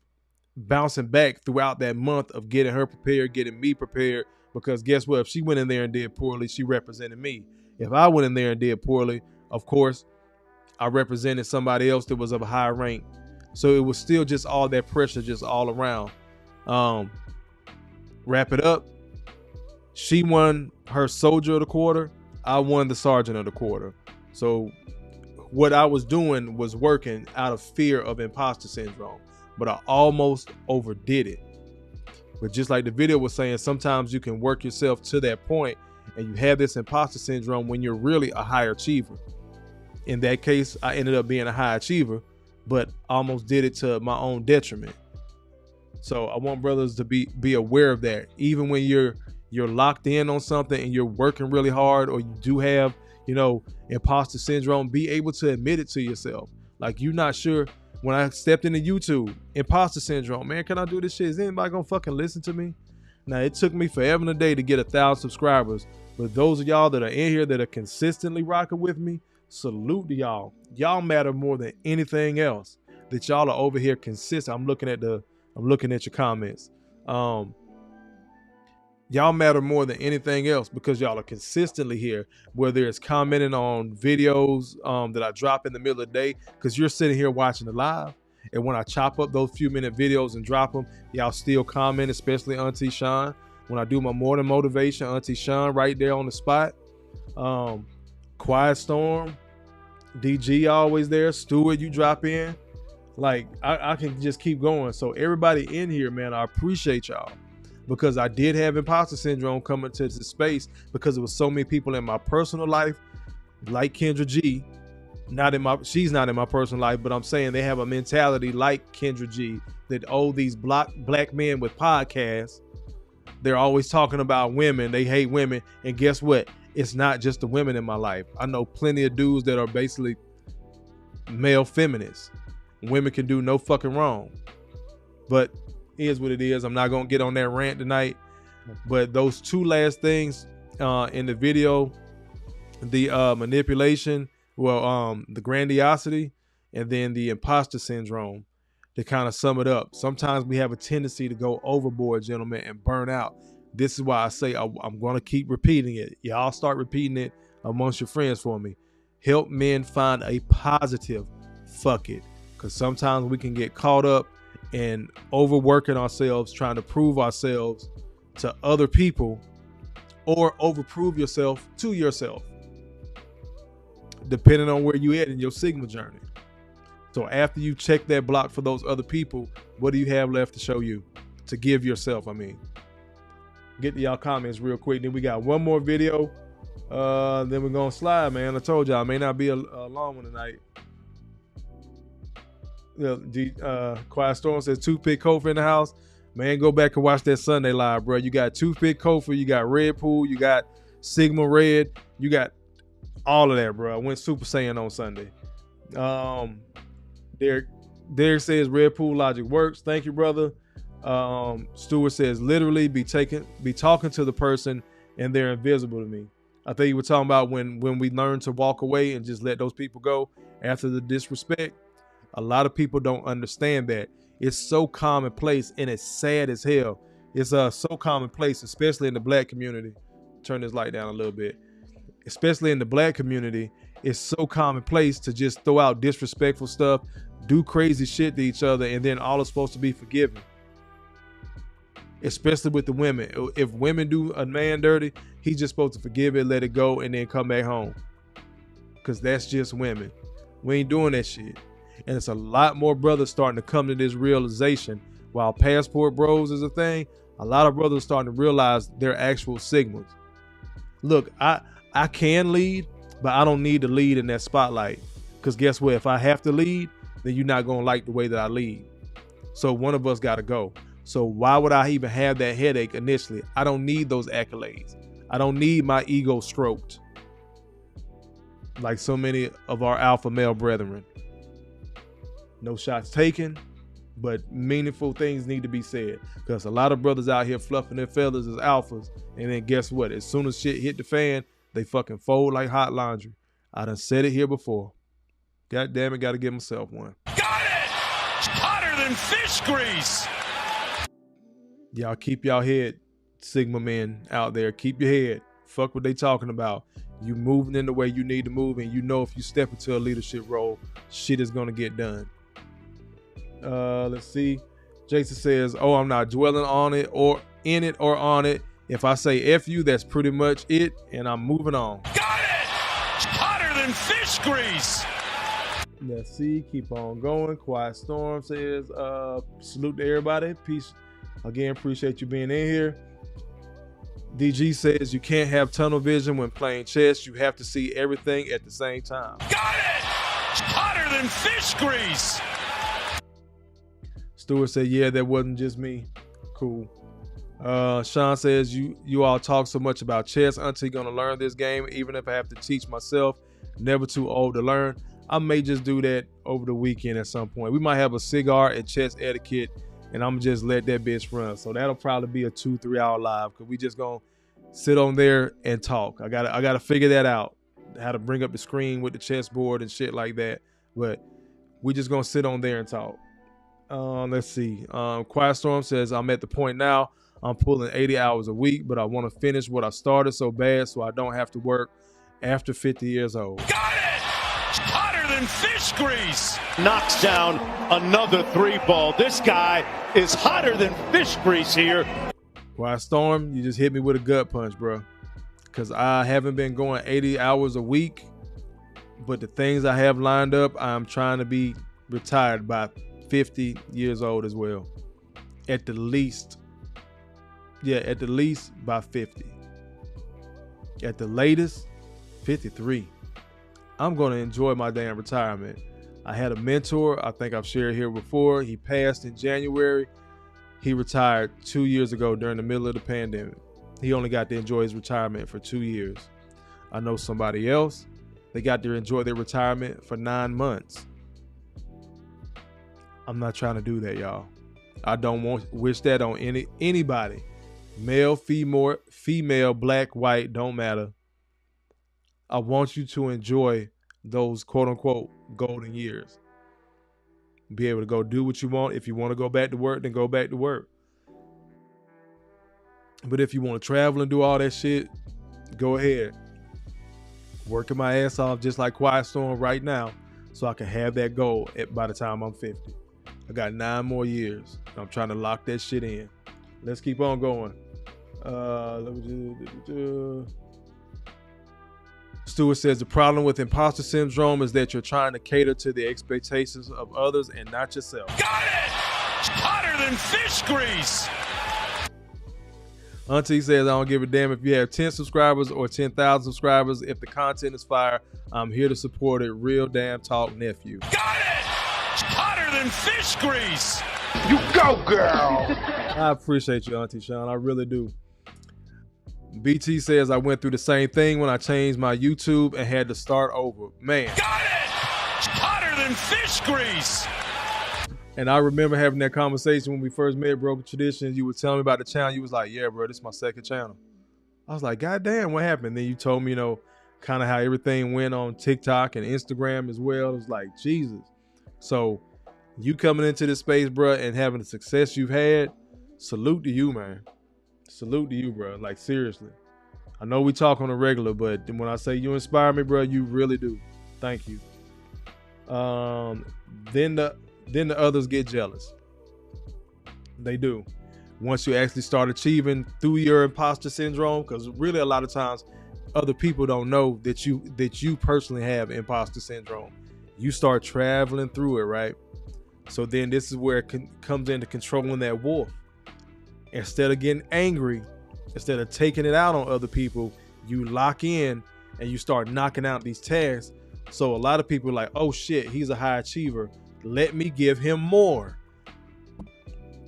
bouncing back throughout that month of getting her prepared, getting me prepared, because guess what? If she went in there and did poorly, she represented me. If I went in there and did poorly, of course, I represented somebody else that was of a high rank. So it was still just all that pressure just all around. Wrap it up. She won her soldier of the quarter. I won the sergeant of the quarter. So what I was doing was working out of fear of imposter syndrome, but I almost overdid it. But just like the video was saying, sometimes you can work yourself to that point and you have this imposter syndrome when you're really a high achiever. In that case, I ended up being a high achiever, but almost did it to my own detriment. So I want brothers to be aware of that. Even when you're locked in on something and you're working really hard, or you do have, you know, imposter syndrome, be able to admit it to yourself. Like, you're not sure. When I stepped into YouTube, imposter syndrome, man, can I do this shit? Is anybody gonna fucking listen to me? Now, it took me forever and a day to get 1,000 subscribers, but those of y'all that are in here that are consistently rocking with me, salute to y'all. Y'all matter more than anything else. That y'all are over here consistent. I'm looking at your comments. Y'all matter more than anything else because y'all are consistently here, whether it's commenting on videos that I drop in the middle of the day, because you're sitting here watching the live. And when I chop up those few minute videos and drop them, y'all still comment, especially Auntie Sean. When I do my morning motivation, Auntie Sean right there on the spot. Quiet Storm, DG always there. Stewart, you drop in. Like, I can just keep going. So everybody in here, man, I appreciate y'all. Because I did have imposter syndrome coming to this space because there was so many people in my personal life, like Kendra G. She's not in my personal life, but I'm saying they have a mentality like Kendra G, that these black men with podcasts, they're always talking about women. They hate women. And guess what? It's not just the women in my life. I know plenty of dudes that are basically male feminists. Women can do no fucking wrong. But is what it is. I'm not gonna get on that rant tonight, but those two last things in the video, the manipulation, the grandiosity, and then the imposter syndrome, to kind of sum it up. Sometimes we have a tendency to go overboard, gentlemen, and burn out. This is why I say I'm going to keep repeating it. Y'all start repeating it amongst your friends for me. Help men find a positive fuck it. Because sometimes we can get caught up in overworking ourselves, trying to prove ourselves to other people, or overprove yourself to yourself, depending on where you at in your Sigma journey. So after you check that block for those other people, what do you have left to show you? To give yourself, I mean. Get to y'all comments real quick. Then we got one more video. Then we're going to slide, man. I told y'all, it may not be a long one tonight. Quiet Storm says, Toothpick Kofa in the house. Man, go back and watch that Sunday live, bro. You got Toothpick Kofa, you got Red Pool, you got Sigma Red, you got all of that, bro. I went Super Saiyan on Sunday. Derek says Red Pool logic works. Thank you, brother. Stewart says literally be talking to the person and they're invisible to me. I think you were talking about when we learn to walk away and just let those people go after the disrespect. A lot of people don't understand that. It's so commonplace and it's sad as hell. It's so commonplace, especially in the black community. Turn this light down a little bit. Especially in the black community, it's so commonplace to just throw out disrespectful stuff, do crazy shit to each other, and then all is supposed to be forgiven. Especially with the women. If women do a man dirty, he's just supposed to forgive it, let it go, and then come back home. Because that's just women. We ain't doing that shit. And it's a lot more brothers starting to come to this realization. While passport bros is a thing, a lot of brothers starting to realize they're actual Sigmas. Look, I can lead, but I don't need to lead in that spotlight. Because guess what? If I have to lead, then you're not going to like the way that I lead. So one of us got to go. So why would I even have that headache initially? I don't need those accolades. I don't need my ego stroked like so many of our alpha male brethren. No shots taken, but meaningful things need to be said. Because a lot of brothers out here fluffing their feathers as alphas, and then guess what? As soon as shit hit the fan, they fucking fold like hot laundry. I done said it here before. God damn it, gotta give myself one. Got it! Hotter than fish grease! Y'all keep y'all head, Sigma men out there. Keep your head. Fuck what they talking about. You moving in the way you need to move, and you know if you step into a leadership role, shit is gonna get done. Let's see. Jason says, oh, I'm not dwelling on it or in it or on it. If I say F you, that's pretty much it, and I'm moving on. Got it! Hotter than fish grease! Let's see. Keep on going. Quiet Storm says, salute to everybody. Peace. Again, appreciate you being in here. DG says you can't have tunnel vision when playing chess. You have to see everything at the same time. Got it! Hotter than fish grease! Stewart said, yeah, that wasn't just me. Cool. Sean says, you all talk so much about chess. Auntie gonna learn this game, even if I have to teach myself. Never too old to learn. I may just do that over the weekend at some point. We might have a cigar and chess etiquette, and I'm just let that bitch run. So that'll probably be a 2-3 hour live, because we just gonna sit on there and talk. I gotta figure that out, how to bring up the screen with the chessboard and shit like that. But we just gonna sit on there and talk. Let's see. Quiet Storm says, I'm at the point now. I'm pulling 80 hours a week, but I want to finish what I started so bad so I don't have to work after 50 years old. Got it! Hotter than fish grease! Knocks down another 3-ball. This guy is hotter than fish grease here. Quiet Storm, you just hit me with a gut punch, bro. Because I haven't been going 80 hours a week, but the things I have lined up, I'm trying to be retired by 50 years old as well. At the least. Yeah, at the least by 50. At the latest, 53. I'm going to enjoy my damn retirement. I had a mentor, I think I've shared here before. He passed in January. He retired 2 years ago during the middle of the pandemic. He only got to enjoy his retirement for 2 years. I know somebody else, they got to enjoy their retirement for 9 months. I'm not trying to do that, y'all. I don't wish that on anybody. Male, female, black, white, don't matter. I want you to enjoy those quote unquote golden years. Be able to go do what you want. If you want to go back to work, then go back to work. But if you want to travel and do all that shit, go ahead. Working my ass off just like Quiet Storm right now so I can have that goal by the time I'm 50. I got 9 more years. I'm trying to lock that shit in. Let's keep on going. Stewart says the problem with imposter syndrome is that you're trying to cater to the expectations of others and not yourself. Got it! Hotter than fish grease. Auntie says, I don't give a damn if you have 10 subscribers or 10,000 subscribers. If the content is fire, I'm here to support it. Real damn talk, nephew. Got it! Hotter than fish grease. You go, girl. I appreciate you, Auntie Sean. I really do. BT says, I went through the same thing when I changed my YouTube and had to start over. Man. Got it! Hotter than fish grease. And I remember having that conversation when we first met Broken Tradition. You were telling me about the channel. You was like, yeah, bro, this is my second channel. I was like, God damn, what happened? Then you told me, kind of how everything went on TikTok and Instagram as well. It was like, Jesus. So you coming into this space, bro, and having the success you've had, salute to you, man. Salute to you, bro. Like, seriously. I know we talk on a regular, but when I say you inspire me, bro, you really do. Thank you. Then the others get jealous. They do. Once you actually start achieving through your imposter syndrome, because really a lot of times other people don't know that you personally have imposter syndrome. You start traveling through it, right? So then this is where it comes into controlling that wolf. Instead of getting angry, instead of taking it out on other people, you lock in and you start knocking out these tasks. So a lot of people are like, oh shit, he's a high achiever. Let me give him more.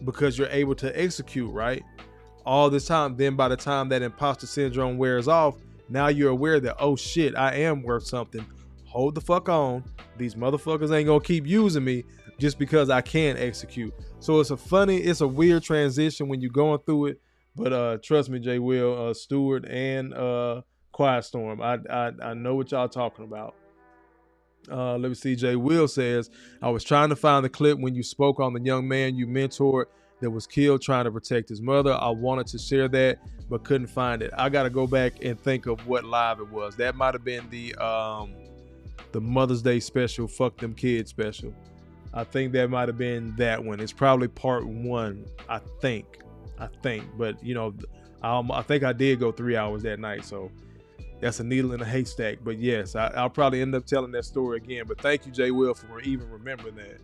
Because you're able to execute, right? All this time. Then by the time that imposter syndrome wears off, now you're aware that, oh shit, I am worth something. Hold the fuck on. These motherfuckers ain't gonna keep using me just because I can execute. So it's a weird transition when you're going through it. But trust me, J. Will, Stewart, and Quiet Storm, I know what y'all talking about. Let me see. J. Will says, I was trying to find the clip when you spoke on the young man you mentored that was killed trying to protect his mother. I wanted to share that, but couldn't find it. I got to go back and think of what live it was. That might have been the Mother's Day special, Fuck Them Kids special. I think that might have been that one. It's probably part 1, I think. But, I think I did go 3 hours that night, so that's a needle in a haystack. But yes, I'll probably end up telling that story again. But thank you, J. Will, for even remembering that.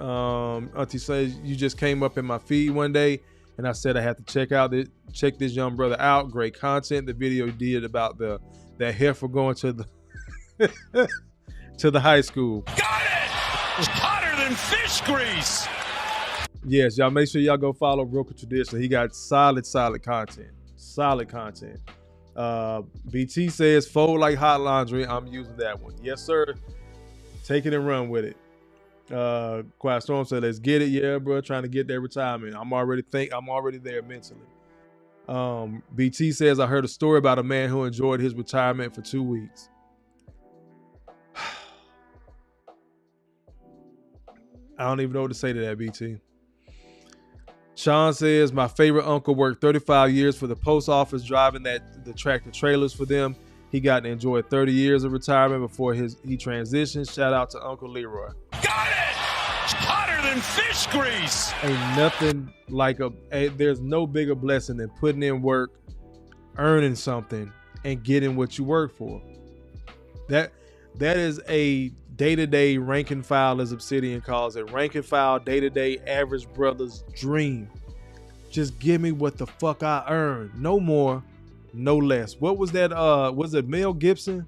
Auntie says, you just came up in my feed one day, and I said I had to check this young brother out. Great content. The video he did about that heifer going to the to the high school. Got it! Hotter than fish grease. Yes, y'all make sure y'all go follow Broken Tradition. He got solid content. Solid content. BT says, fold like hot laundry. I'm using that one. Yes, sir. Take it and run with it. Quiet Storm said, let's get it. Yeah, bro. Trying to get that retirement. I'm already there mentally. BT says, I heard a story about a man who enjoyed his retirement for 2 weeks. I don't even know what to say to that, BT. Sean says, my favorite uncle worked 35 years for the post office, driving the tractor trailers for them. He got to enjoy 30 years of retirement before he transitioned. Shout out to Uncle Leroy. Got it! Hotter than fish grease. Ain't nothing like there's no bigger blessing than putting in work, earning something, and getting what you work for. That is a day-to-day rank and file, as Obsidian calls it. Rank and file, day-to-day average brother's dream. Just give me what the fuck I earn. No more, no less. What was that? Was it Mel Gibson?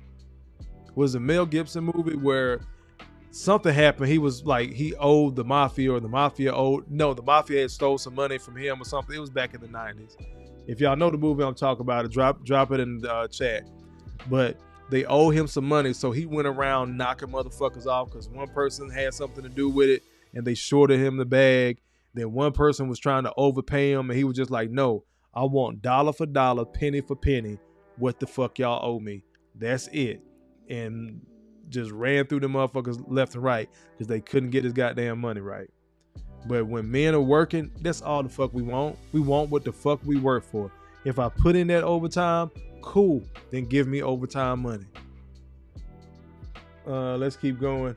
Was it Mel Gibson movie where something happened? He was like, he owed the mafia, or the mafia had stole some money from him or something. It was back in the 90s. If y'all know the movie I'm talking about, drop it in the chat. But they owe him some money, so he went around knocking motherfuckers off because one person had something to do with it and they shorted him the bag. Then one person was trying to overpay him and he was just like, no, I want dollar for dollar, penny for penny. What the fuck y'all owe me? That's it. And just ran through the motherfuckers left and right because they couldn't get his goddamn money right. But when men are working, that's all the fuck we want. We want what the fuck we work for. If I put in that overtime, cool, then give me overtime money. Let's keep going.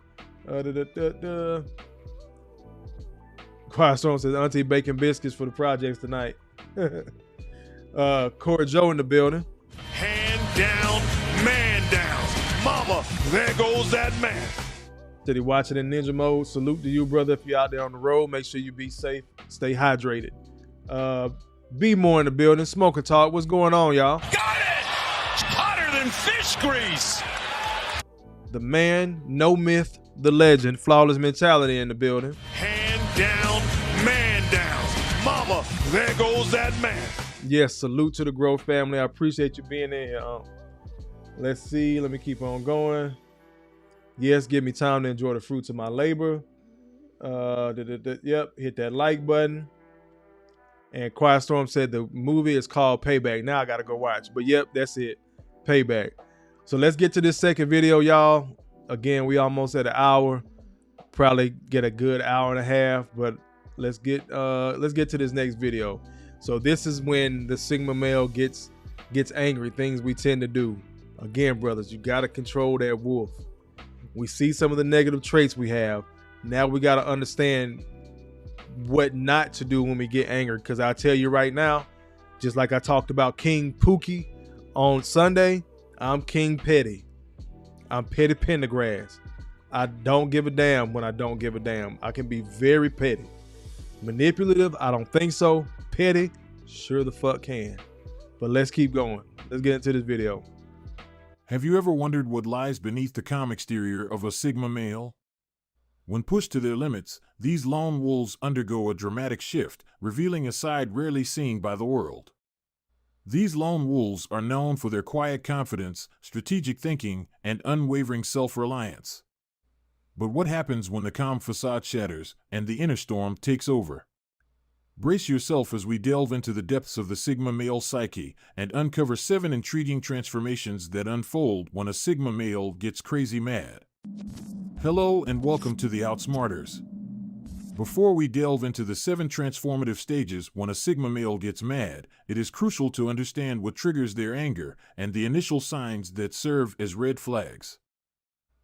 Quiet Storm says, Auntie baking biscuits for the projects tonight. Corey Joe in the building. Hand down, man down. Mama, there goes that man. Said he watching in ninja mode. Salute to you, brother. If you're out there on the road, make sure you be safe. Stay hydrated. Be more in the building. Smoking Talk. What's going on, y'all? Got it! Hotter than fish grease. The man, no myth, the legend, Flawless Mentality in the building. Hand down, man down. Mama, there goes that man. Yes, salute to the G.R.O.W.T.H family. I appreciate you being in here. Let's see. Let me keep on going. Yes, give me time to enjoy the fruits of my labor. Yep, hit that like button. And Quiet Storm said the movie is called Payback. Now I got to go watch. But yep, that's it. Payback. So let's get to this second video, y'all. Again, we almost at an hour. Probably get a good hour and a half, but let's get to this next video. So this is when the Sigma male gets angry, things we tend to do. Again, brothers, you got to control that wolf. We see some of the negative traits we have. Now we got to understand what not to do when we get angry. Because I'll tell you right now, just like I talked about King Pookie on Sunday, I'm King Petty. I'm Petty Pendergrass. I don't give a damn when I don't give a damn. I can be very petty. Manipulative, I don't think so. Petty, sure the fuck can. But let's keep going. Let's get into this video. Have you ever wondered what lies beneath the calm exterior of a Sigma male? When pushed to their limits, these lone wolves undergo a dramatic shift, revealing a side rarely seen by the world. These lone wolves are known for their quiet confidence, strategic thinking, and unwavering self-reliance. But what happens when the calm facade shatters and the inner storm takes over? Brace yourself as we delve into the depths of the Sigma male psyche and uncover 7 intriguing transformations that unfold when a Sigma male gets crazy mad. Hello and welcome to the Outsmarters. Before we delve into the 7 transformative stages when a Sigma male gets mad, it is crucial to understand what triggers their anger and the initial signs that serve as red flags.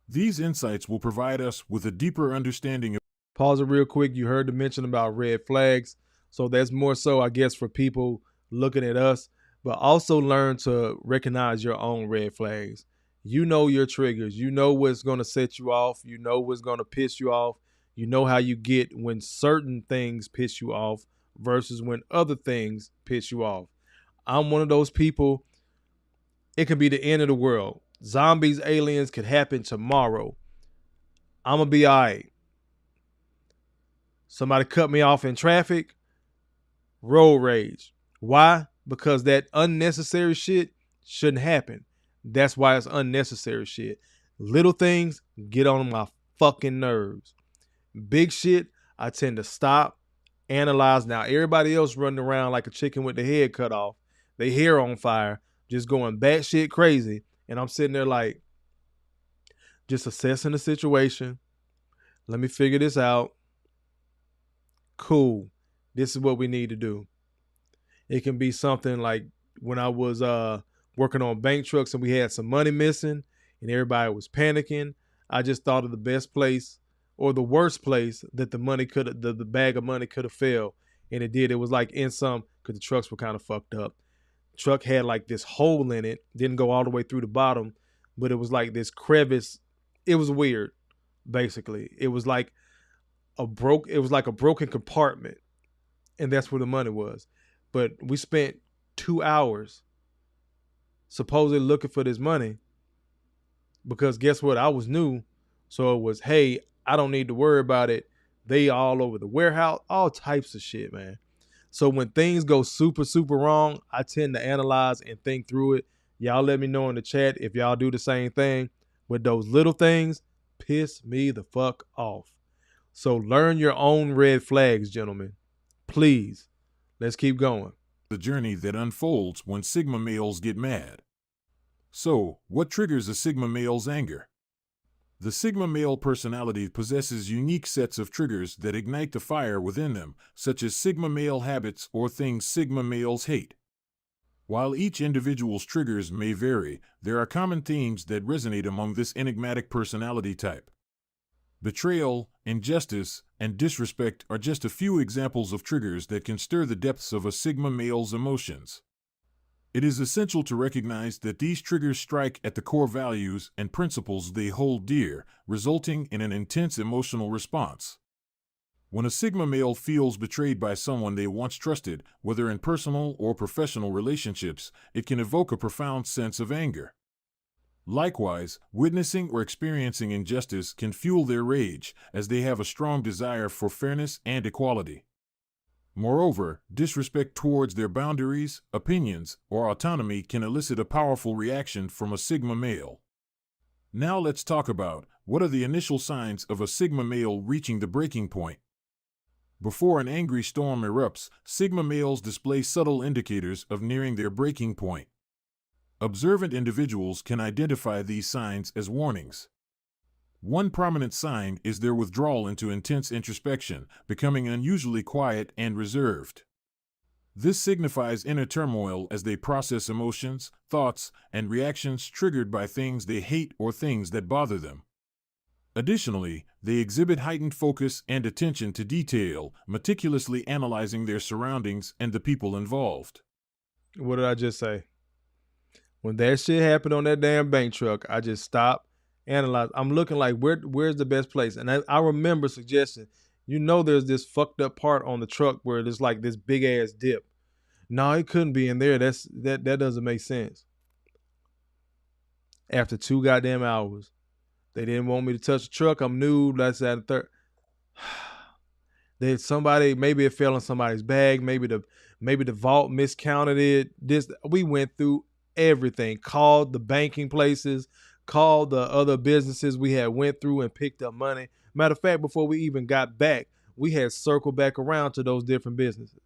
These insights will provide us with a deeper understanding of... Pause it real quick. You heard the mention about red flags. So that's more so, I guess, for people looking at us, but also learn to recognize your own red flags. You know your triggers. You know what's going to set you off. You know what's going to piss you off. You know how you get when certain things piss you off versus when other things piss you off. I'm one of those people. It could be the end of the world. Zombies, aliens could happen tomorrow. I'm going to be all right. Somebody cut me off in traffic. Road rage. Why? Because that unnecessary shit shouldn't happen. That's why it's unnecessary shit. Little things get on my fucking nerves. Big shit, I tend to stop, analyze. Now, everybody else running around like a chicken with their head cut off, their hair on fire, just going batshit crazy. And I'm sitting there like, just assessing the situation. Let me figure this out. Cool. This is what we need to do. It can be something like when I was working on bank trucks and we had some money missing and everybody was panicking. I just thought of the best place or the worst place that the money could have, the bag of money could have fell. And it did. It was like in some, because the trucks were kind of fucked up. The truck had like this hole in it, didn't go all the way through the bottom, but it was like this crevice. It was weird, basically. It was like a broken compartment. And that's where the money was. But we spent 2 hours supposedly looking for this money because guess what? I was new. So it was, hey, I don't need to worry about it. They all over the warehouse, all types of shit, man. So when things go super, super wrong, I tend to analyze and think through it. Y'all let me know in the chat if y'all do the same thing. But those little things piss me the fuck off. So learn your own red flags, gentlemen. Please, let's keep going. The journey that unfolds when Sigma males get mad. So, what triggers a Sigma male's anger? The Sigma male personality possesses unique sets of triggers that ignite the fire within them, such as Sigma male habits or things Sigma males hate. While each individual's triggers may vary, there are common themes that resonate among this enigmatic personality type. Betrayal, injustice, and disrespect are just a few examples of triggers that can stir the depths of a Sigma male's emotions. It is essential to recognize that these triggers strike at the core values and principles they hold dear, resulting in an intense emotional response. When a Sigma male feels betrayed by someone they once trusted, whether in personal or professional relationships, it can evoke a profound sense of anger. Likewise, witnessing or experiencing injustice can fuel their rage, as they have a strong desire for fairness and equality. Moreover, disrespect towards their boundaries, opinions, or autonomy can elicit a powerful reaction from a Sigma male. Now let's talk about what are the initial signs of a Sigma male reaching the breaking point. Before an angry storm erupts, Sigma males display subtle indicators of nearing their breaking point. Observant individuals can identify these signs as warnings. One prominent sign is their withdrawal into intense introspection, becoming unusually quiet and reserved. This signifies inner turmoil as they process emotions, thoughts, and reactions triggered by things they hate or things that bother them. Additionally, they exhibit heightened focus and attention to detail, meticulously analyzing their surroundings and the people involved. What did I just say? When that shit happened on that damn bank truck, I just stopped, analyzed. I'm looking like, where's the best place? And I remember suggesting, there's this fucked up part on the truck where there's like this big ass dip. No, it couldn't be in there. That doesn't make sense. After 2 goddamn hours, they didn't want me to touch the truck. I'm new. That's that and third. Maybe it fell in somebody's bag. Maybe the vault miscounted it. We went through everything. Called the banking places, called the other businesses we had went through and picked up money. Matter of fact, before we even got back, we had circled back around to those different businesses.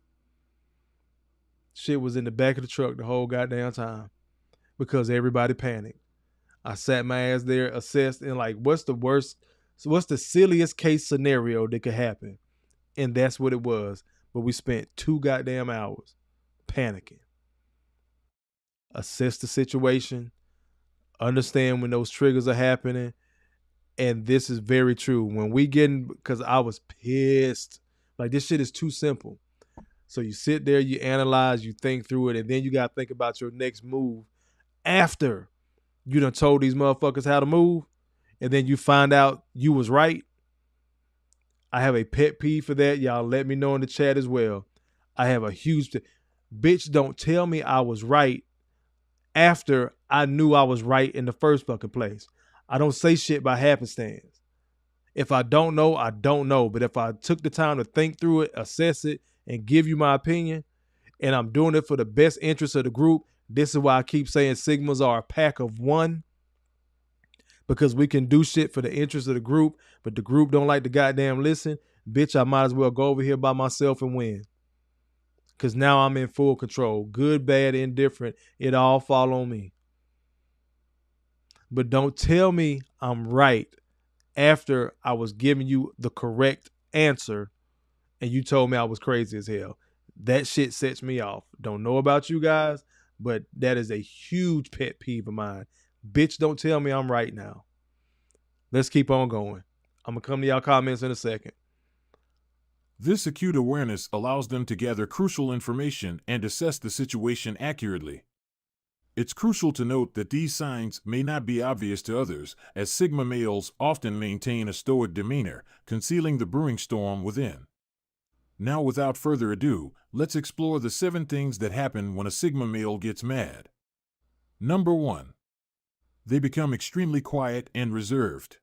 Shit was in the back of the truck the whole goddamn time because everybody panicked. I sat my ass there, assessed, and like, what's the silliest case scenario that could happen? And that's what it was. But we spent 2 goddamn hours panicking. Assess the situation, understand when those triggers are happening. And this is very true. Because I was pissed. Like, this shit is too simple. So you sit there, you analyze, you think through it, and then you got to think about your next move after you done told these motherfuckers how to move, and then you find out you was right. I have a pet peeve for that. Y'all let me know in the chat as well. I have a huge... Bitch, don't tell me I was right after I knew I was right in the first fucking place. I don't say shit by happenstance. If I don't know, I don't know. But if I took the time to think through it, assess it, and give you my opinion, and I'm doing it for the best interest of the group, this is why I keep saying Sigmas are a pack of one. Because we can do shit for the interest of the group, but the group don't like to goddamn listen. Bitch, I might as well go over here by myself and win. Because now I'm in full control. Good, bad, indifferent. It all fall on me. But don't tell me I'm right after I was giving you the correct answer and you told me I was crazy as hell. That shit sets me off. Don't know about you guys, but that is a huge pet peeve of mine. Bitch, don't tell me I'm right now. Let's keep on going. I'm going to come to y'all comments in a second. This acute awareness allows them to gather crucial information and assess the situation accurately. It's crucial to note that these signs may not be obvious to others, as Sigma males often maintain a stoic demeanor, concealing the brewing storm within. Now, without further ado, let's explore the 7 things that happen when a Sigma male gets mad. Number 1. They become extremely quiet and reserved.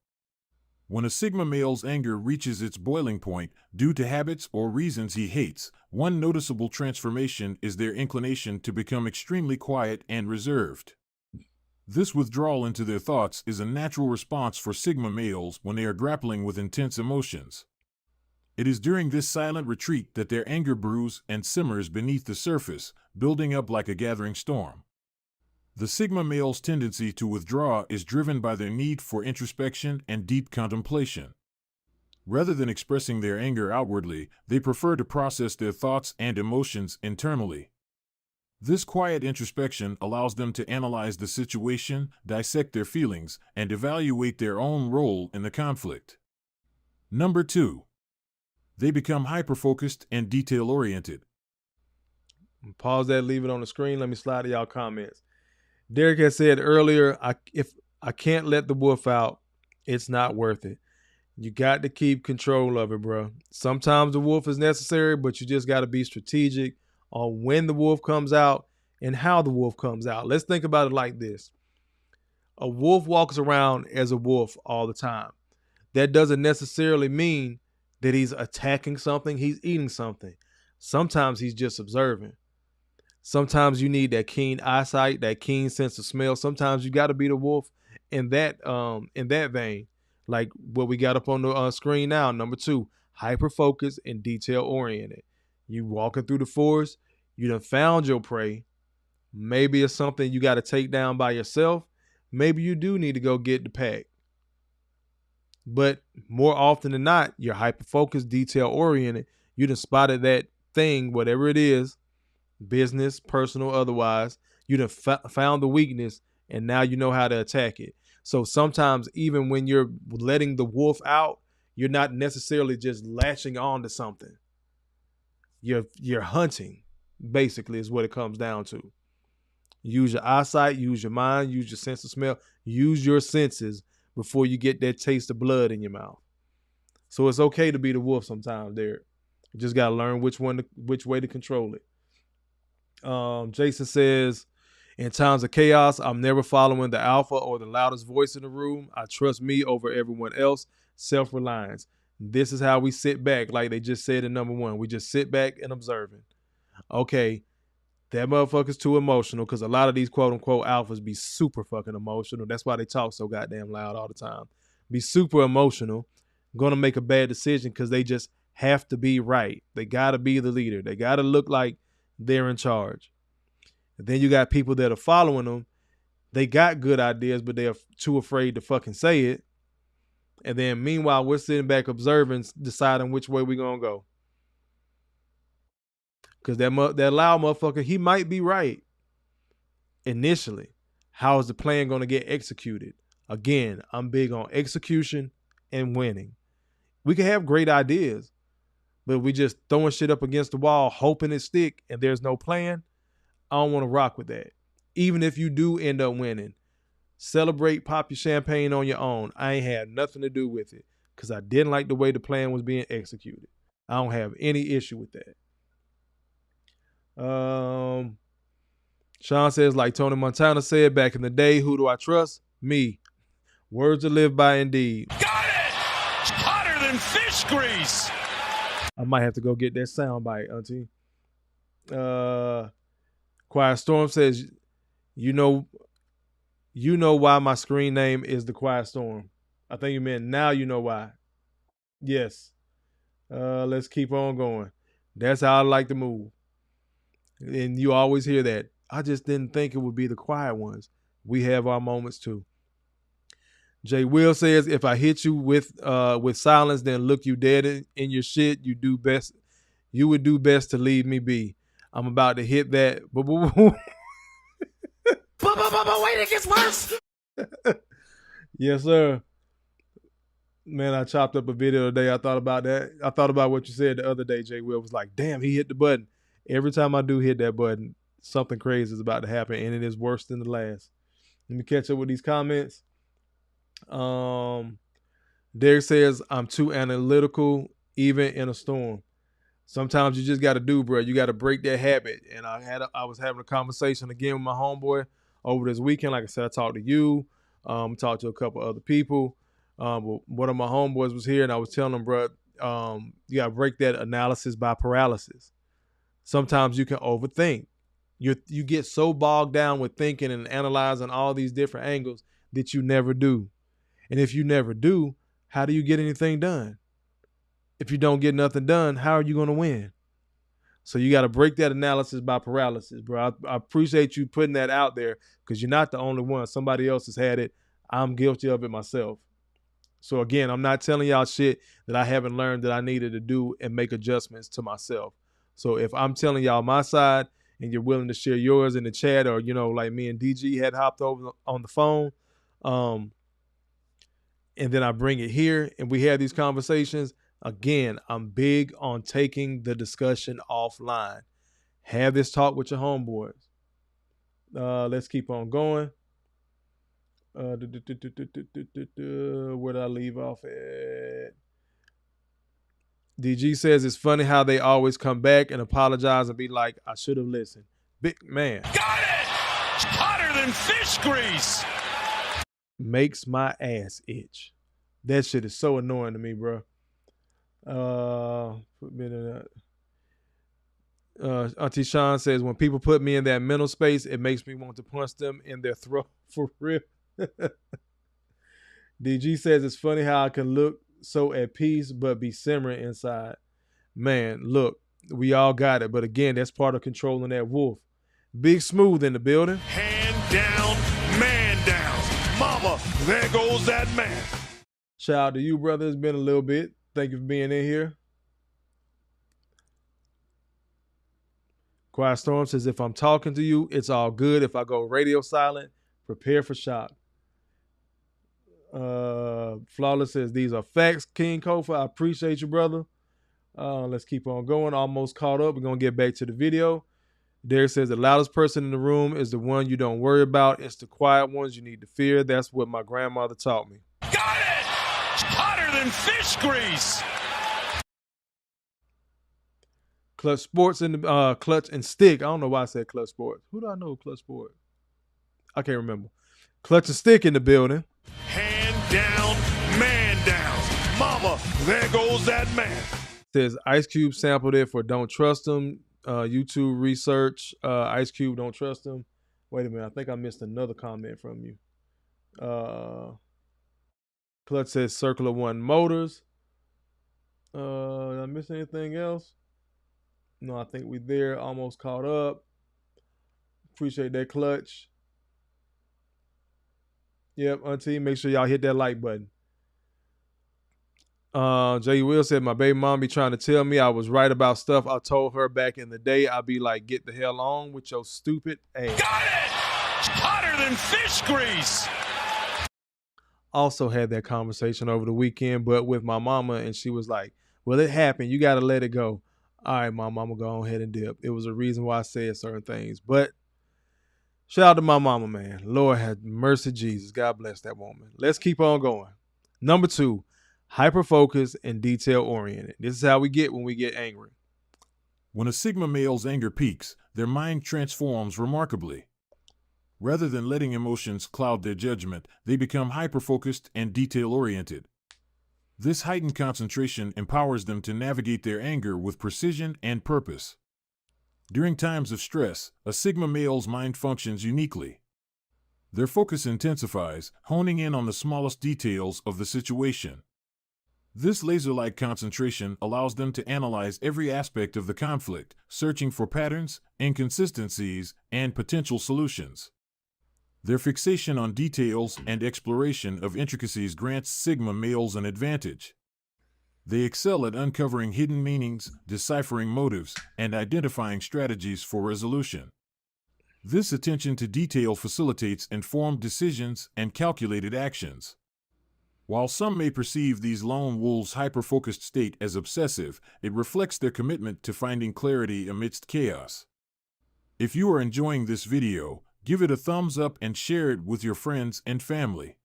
When a Sigma male's anger reaches its boiling point due to habits or reasons he hates, one noticeable transformation is their inclination to become extremely quiet and reserved. This withdrawal into their thoughts is a natural response for Sigma males when they are grappling with intense emotions. It is during this silent retreat that their anger brews and simmers beneath the surface, building up like a gathering storm. The Sigma male's tendency to withdraw is driven by their need for introspection and deep contemplation. Rather than expressing their anger outwardly, they prefer to process their thoughts and emotions internally. This quiet introspection allows them to analyze the situation, dissect their feelings, and evaluate their own role in the conflict. Number 2. They become hyper-focused and detail-oriented. Pause that, leave it on the screen. Let me slide to y'all comments. Derek had said earlier, if I can't let the wolf out, it's not worth it. You got to keep control of it, bro. Sometimes the wolf is necessary, but you just got to be strategic on when the wolf comes out and how the wolf comes out. Let's think about it like this. A wolf walks around as a wolf all the time. That doesn't necessarily mean that he's attacking something, he's eating something. Sometimes he's just observing. Sometimes you need that keen eyesight, that keen sense of smell. Sometimes you got to be the wolf in that vein, like what we got up on the screen now. Number 2, hyper focused and detail oriented. You walking through the forest, you done found your prey. Maybe it's something you got to take down by yourself. Maybe you do need to go get the pack. But more often than not, you're hyper focused, detail oriented. You done spotted that thing, whatever it is, business, personal, otherwise. You done found the weakness, and now you know how to attack it. So sometimes even when you're letting the wolf out, you're not necessarily just latching on to something. You're hunting, basically, is what it comes down to. Use your eyesight, use your mind, use your sense of smell, use your senses before you get that taste of blood in your mouth. So it's okay to be the wolf sometimes, Derek. You just got to learn which way to control it. Jason says, in times of chaos, I'm never following the alpha or the loudest voice in the room. I trust me over everyone else. Self-reliance. This is how we sit back, like they just said in number 1. We just sit back and observing. Okay, that motherfucker's too emotional, because a lot of these quote-unquote alphas be super fucking emotional. That's why they talk so goddamn loud all the time. Be super emotional, gonna make a bad decision because they just have to be right. They gotta be the leader. They gotta look like they're in charge. And then you got people that are following them. They got good ideas, but they're too afraid to fucking say it. And then meanwhile, we're sitting back observing, deciding which way we're gonna go. Because that loud motherfucker, he might be right initially. How is the plan going to get executed? Again, I'm big on execution and winning. We can have great ideas, but we just throwing shit up against the wall, hoping it stick, and there's no plan. I don't want to rock with that. Even if you do end up winning, celebrate, pop your champagne on your own. I ain't had nothing to do with it because I didn't like the way the plan was being executed. I don't have any issue with that. Sean says, like Tony Montana said back in the day, who do I trust? Me. Words to live by indeed. Got it! Hotter than fish grease! I might have to go get that sound bite, auntie. Quiet Storm says, you know why my screen name is the Quiet Storm. I think you meant now you know why. Yes. Let's keep on going. That's how I like to move. And you always hear that. I just didn't think it would be the quiet ones. We have our moments too. Jay Will says, if I hit you with silence, then look you dead in your shit, you would do best to leave me be. I'm about to hit that. But wait, it gets worse. Yes, sir. Man, I chopped up a video today. I thought about that. I thought about what you said the other day, Jay Will. Was like, damn, he hit the button. Every time I do hit that button, something crazy is about to happen, and it is worse than the last. Let me catch up with these comments. Derek says, I'm too analytical, even in a storm. Sometimes you just got to do, bro. You got to break that habit. And I was having a conversation again with my homeboy over this weekend. Like I said, I talked to you, talked to a couple other people. But one of my homeboys was here, and I was telling him, bro, you got to break that analysis by paralysis. Sometimes you can overthink. You get so bogged down with thinking and analyzing all these different angles that you never do. And if you never do, how do you get anything done? If you don't get nothing done, how are you going to win? So you got to break that analysis by paralysis, bro. I appreciate you putting that out there because you're not the only one. Somebody else has had it. I'm guilty of it myself. So again, I'm not telling y'all shit that I haven't learned that I needed to do and make adjustments to myself. So if I'm telling y'all my side and you're willing to share yours in the chat, or, you know, like me and DG had hopped over on the phone, and then I bring it here and we have these conversations, again, I'm big on taking the discussion offline. Have this talk with your homeboys. Let's keep on going. Where did I leave off at? DG says it's funny how they always come back and apologize and be like, I should have listened. Big man. Got it! Hotter than fish grease! Makes my ass itch. That shit is so annoying to me, bro. Auntie Sean says, when people put me in that mental space, it makes me want to punch them in their throat for real. DG says it's funny how I can look so at peace but be simmering inside. Man, look, we all got it, but again, that's part of controlling that wolf. Big Smooth in the building. Hand down, man down. Mama, there goes that man. Shout out to you, brother. It's been a little bit. Thank you for being in here. Quiet Storm says, if I'm talking to you, it's all good. If I go radio silent, prepare for shock. Flawless says, these are facts, King Kofa. I appreciate you, brother. Let's keep on going. Almost caught up. We're going to get back to the video. Derek says, the loudest person in the room is the one you don't worry about. It's the quiet ones you need to fear. That's what my grandmother taught me. Got it! Hotter than fish grease! Clutch Sports in the Clutch and Stick. I don't know why I said Clutch Sports. Who do I know Clutch Sports? I can't remember. Clutch and Stick in the building. Hand down, man down. Mama, there goes that man. Says Ice Cube sampled it for Don't Trust Him. YouTube research. Ice Cube, Don't Trust Him. Wait a minute. I think I missed another comment from you. Clutch says Circle of One Motors. Did I miss anything else? No, I think we there. Almost caught up. Appreciate that, Clutch. Yep, Auntie, make sure y'all hit that like button. Jay Will said, my baby mom be trying to tell me I was right about stuff I told her back in the day. I'd be like, get the hell on with your stupid ass. Got it! Hotter than fish grease! Also had that conversation over the weekend, but with my mama, and she was like, well, it happened. You got to let it go. All right, Mom, I'm going to go ahead and dip. It was a reason why I said certain things. But shout out to my mama, man. Lord have mercy, Jesus. God bless that woman. Let's keep on going. Number 2, hyper-focused and detail-oriented. This is how we get when we get angry. When a Sigma male's anger peaks, their mind transforms remarkably. Rather than letting emotions cloud their judgment, they become hyper-focused and detail-oriented. This heightened concentration empowers them to navigate their anger with precision and purpose. During times of stress, a Sigma male's mind functions uniquely. Their focus intensifies, honing in on the smallest details of the situation. This laser-like concentration allows them to analyze every aspect of the conflict, searching for patterns, inconsistencies, and potential solutions. Their fixation on details and exploration of intricacies grants Sigma males an advantage. They excel at uncovering hidden meanings, deciphering motives, and identifying strategies for resolution. This attention to detail facilitates informed decisions and calculated actions. While some may perceive these lone wolves' hyper-focused state as obsessive, it reflects their commitment to finding clarity amidst chaos. If you are enjoying this video, give it a thumbs up and share it with your friends and family.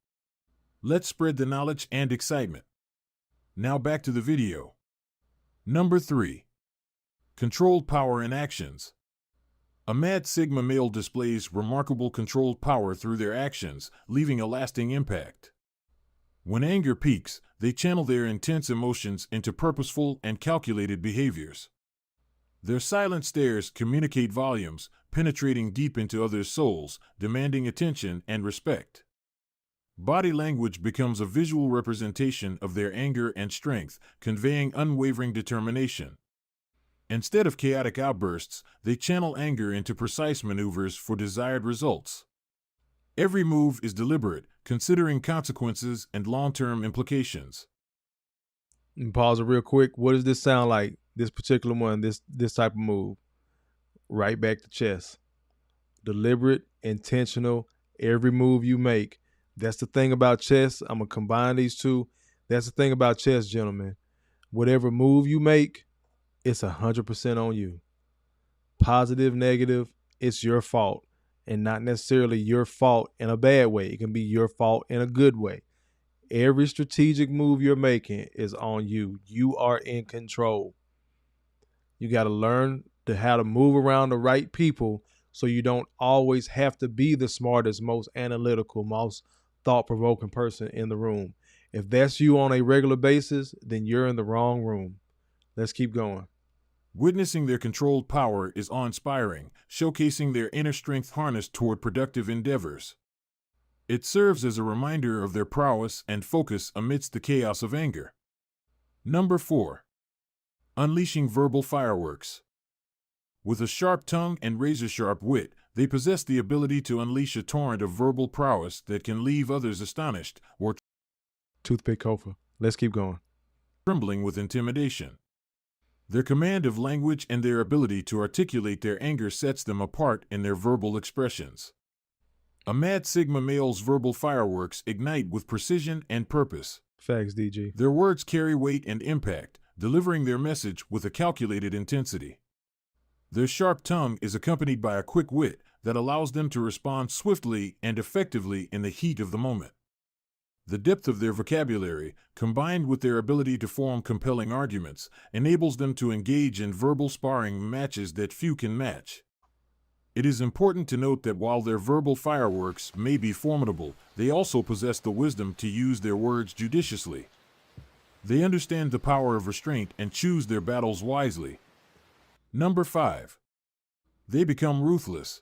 Let's spread the knowledge and excitement. Now back to the video. Number 3. Controlled power in actions. A mad Sigma male displays remarkable controlled power through their actions, leaving a lasting impact. When anger peaks, they channel their intense emotions into purposeful and calculated behaviors. Their silent stares communicate volumes, penetrating deep into others' souls, demanding attention and respect. Body language becomes a visual representation of their anger and strength, conveying unwavering determination. Instead of chaotic outbursts, they channel anger into precise maneuvers for desired results. Every move is deliberate, considering consequences and long-term implications. And pause it real quick. What does this sound like? This particular one, this type of move. Right back to chess. Deliberate, intentional, every move you make. That's the thing about chess. I'm going to combine these two. That's the thing about chess, gentlemen. Whatever move you make, it's 100% on you. Positive, negative, it's your fault. And not necessarily your fault in a bad way. It can be your fault in a good way. Every strategic move you're making is on you. You are in control. You got to learn how to move around the right people so you don't always have to be the smartest, most analytical, most thought-provoking person in the room. If that's you on a regular basis, then you're in the wrong room. Let's keep going. Witnessing their controlled power is awe-inspiring, showcasing their inner strength harnessed toward productive endeavors. It serves as a reminder of their prowess and focus amidst the chaos of anger. Number 4. Unleashing verbal fireworks. With a sharp tongue and razor-sharp wit, they possess the ability to unleash a torrent of verbal prowess that can leave others astonished or Toothpick Kofa. Let's keep going. trembling with intimidation. Their command of language and their ability to articulate their anger sets them apart in their verbal expressions. A Mad Sigma male's verbal fireworks ignite with precision and purpose. Facts, DG. Their words carry weight and impact, delivering their message with a calculated intensity. Their sharp tongue is accompanied by a quick wit that allows them to respond swiftly and effectively in the heat of the moment. The depth of their vocabulary, combined with their ability to form compelling arguments, enables them to engage in verbal sparring matches that few can match. It is important to note that while their verbal fireworks may be formidable, they also possess the wisdom to use their words judiciously. They understand the power of restraint and choose their battles wisely. Number 5. They become ruthless.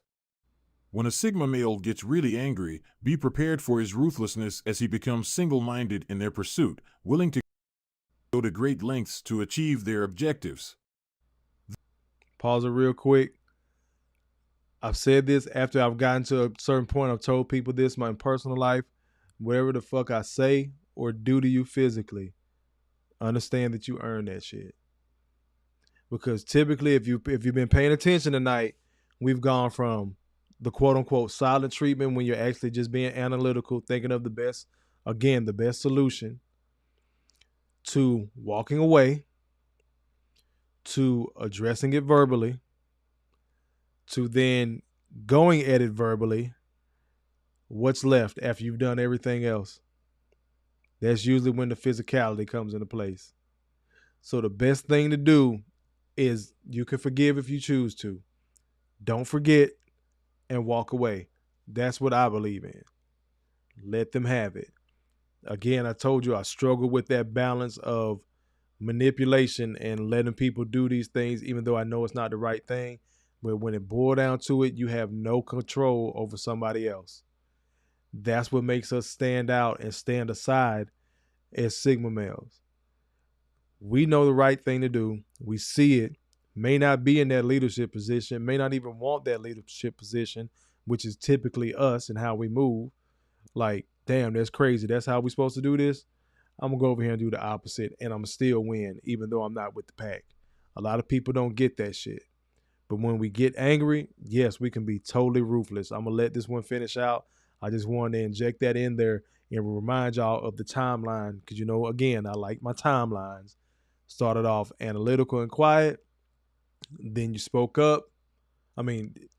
When a Sigma male gets really angry, be prepared for his ruthlessness as he becomes single-minded in their pursuit, willing to go to great lengths to achieve their objectives. Pause it real quick. I've said this after I've gotten to a certain point. I've told people this in my personal life. Whatever the fuck I say or do to you physically, understand that you earn that shit. Because typically, if you've been paying attention tonight, we've gone from the quote-unquote silent treatment when you're actually just being analytical, thinking of the best solution, to walking away, to addressing it verbally, to then going at it verbally. What's left after you've done everything else? That's usually when the physicality comes into place. So the best thing to do is you can forgive if you choose to. Don't forget and walk away. That's what I believe in. Let them have it. Again, I told you I struggle with that balance of manipulation and letting people do these things, even though I know it's not the right thing. But when it boils down to it, you have no control over somebody else. That's what makes us stand out and stand aside as Sigma males. We know the right thing to do. We see it. May not be in that leadership position, may not even want that leadership position, which is typically us and how we move. Like, damn, that's crazy. That's how we supposed to do this? I'm going to go over here and do the opposite, and I'm still win, even though I'm not with the pack. A lot of people don't get that shit. But when we get angry, yes, we can be totally ruthless. I'm going to let this one finish out. I just wanted to inject that in there and remind y'all of the timeline. Because, again, I like my timelines. Started off analytical and quiet. Then you spoke up.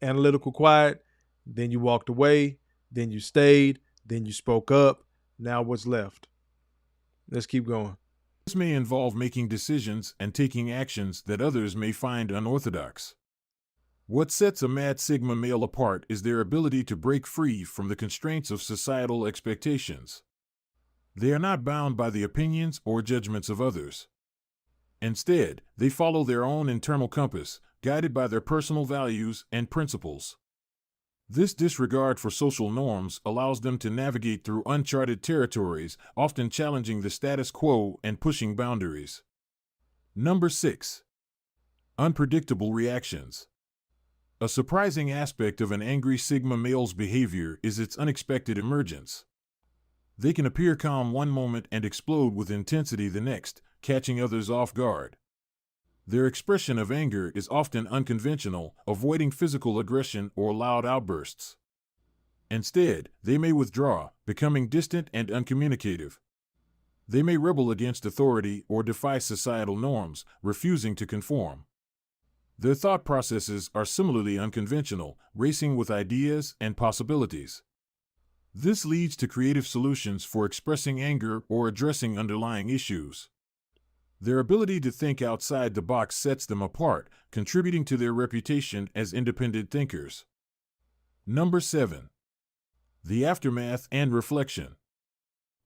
Analytical, quiet. Then you walked away. Then you stayed. Then you spoke up. Now what's left? Let's keep going. This may involve making decisions and taking actions that others may find unorthodox. What sets a Mad Sigma male apart is their ability to break free from the constraints of societal expectations. They are not bound by the opinions or judgments of others. Instead, they follow their own internal compass, guided by their personal values and principles. This disregard for social norms allows them to navigate through uncharted territories, often challenging the status quo and pushing boundaries. Number 6. Unpredictable reactions. A surprising aspect of an angry Sigma male's behavior is its unexpected emergence. They can appear calm one moment and explode with intensity the next, catching others off guard. Their expression of anger is often unconventional, avoiding physical aggression or loud outbursts. Instead, they may withdraw, becoming distant and uncommunicative. They may rebel against authority or defy societal norms, refusing to conform. Their thought processes are similarly unconventional, racing with ideas and possibilities. This leads to creative solutions for expressing anger or addressing underlying issues. Their ability to think outside the box sets them apart, contributing to their reputation as independent thinkers. Number 7. The aftermath and reflection.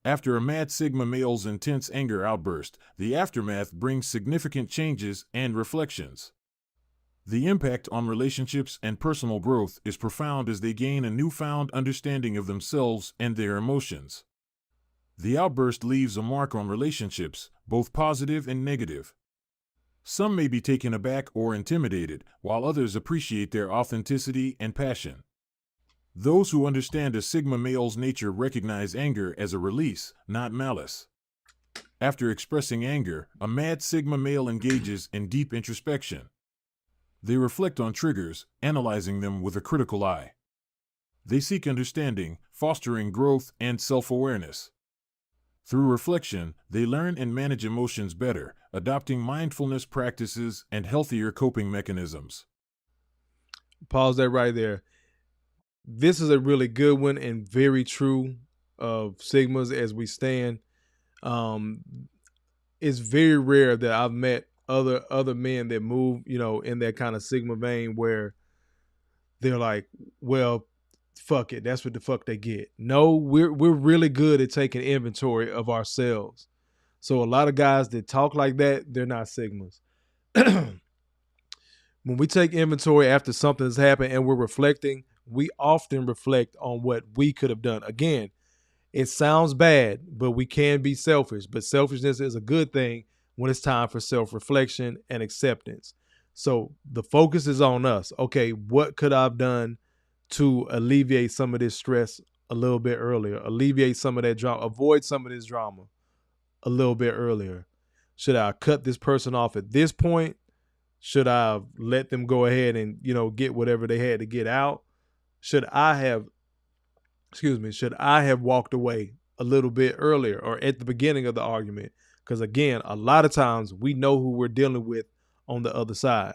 After a mad Sigma male's intense anger outburst, the aftermath brings significant changes and reflections. The impact on relationships and personal growth is profound as they gain a newfound understanding of themselves and their emotions. The outburst leaves a mark on relationships, both positive and negative. Some may be taken aback or intimidated, while others appreciate their authenticity and passion. Those who understand a Sigma male's nature recognize anger as a release, not malice. After expressing anger, a mad Sigma male engages in deep introspection. They reflect on triggers, analyzing them with a critical eye. They seek understanding, fostering growth and self-awareness. Through reflection, they learn and manage emotions better, adopting mindfulness practices and healthier coping mechanisms. Pause that right there. This is a really good one and very true of Sigmas as we stand. It's very rare that I've met other men that move, in that kind of Sigma vein where they're like, well, fuck it, that's what the fuck they get. No, we're really good at taking inventory of ourselves. So a lot of guys that talk like that, they're not Sigmas. When we take inventory after something has happened and we're reflecting, we often reflect on what we could have done. Again, it sounds bad, but we can be selfish. But selfishness is a good thing when it's time for self-reflection and acceptance. So the focus is on us. Okay, what could I have done to alleviate some of this stress a little bit earlier, alleviate some of that drama, avoid some of this drama a little bit earlier? Should I cut this person off at this point? Should I let them go ahead and, get whatever they had to get out? Should I have walked away a little bit earlier or at the beginning of the argument? Because again, a lot of times we know who we're dealing with on the other side.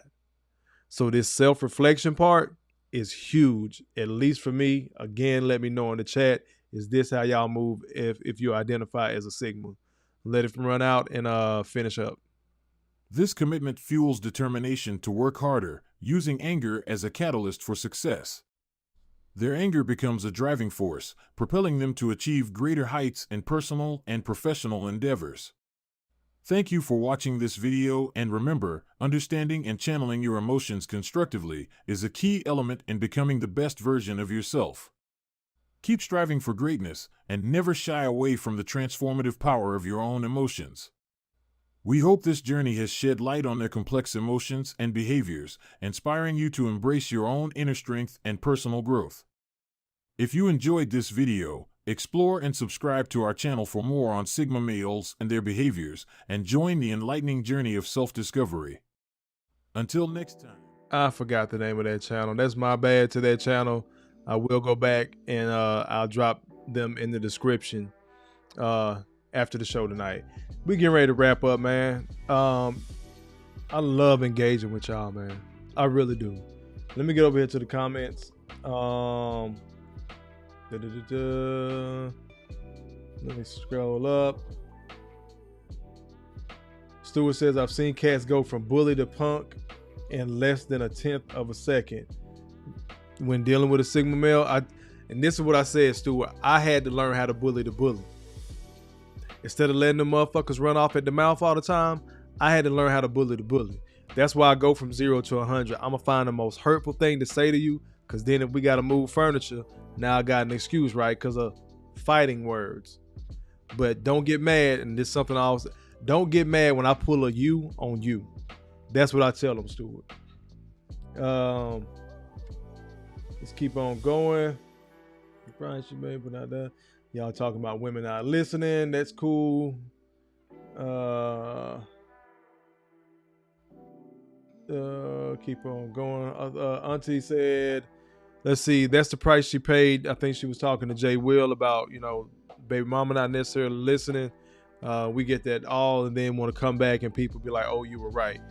So this self-reflection part is huge, at least for me. Again, let me know in the chat, is this how y'all move if you identify as a Sigma? Let it run out and finish up. This commitment fuels determination to work harder, using anger as a catalyst for success. Their anger becomes a driving force, propelling them to achieve greater heights in personal and professional endeavors. Thank you for watching this video, and remember, understanding and channeling your emotions constructively is a key element in becoming the best version of yourself. Keep striving for greatness, and never shy away from the transformative power of your own emotions. We hope this journey has shed light on their complex emotions and behaviors, inspiring you to embrace your own inner strength and personal growth. If you enjoyed this video, explore and subscribe to our channel for more on Sigma males and their behaviors, and join the enlightening journey of self-discovery. Until next time. I forgot the name of that channel. That's my bad to that channel. I will go back and I'll drop them in the description after the show tonight. We getting ready to wrap up, man. I love engaging with y'all, man. I really do. Let me get over here to the comments. Let me scroll up. Stewart says, I've seen cats go from bully to punk in less than 1/10 of a second. When dealing with a Sigma male, and this is what I said, Stewart, I had to learn how to bully the bully. Instead of letting the motherfuckers run off at the mouth all the time, I had to learn how to bully the bully. That's why I go from 0 to 100. I'm gonna find the most hurtful thing to say to you, because then if we gotta move furniture, now I got an excuse, right? Because of fighting words. But don't get mad, and this is something I always, don't get mad when I pull a you on you. That's what I tell them, Stuart. Let's keep on going. Brian, she may put out there. Y'all talking about women not listening. That's cool. Keep on going. Auntie said, let's see, that's the price she paid. I think she was talking to Jay Will about, baby mama not necessarily listening. We get that all and then want to come back and people be like, oh, you were right.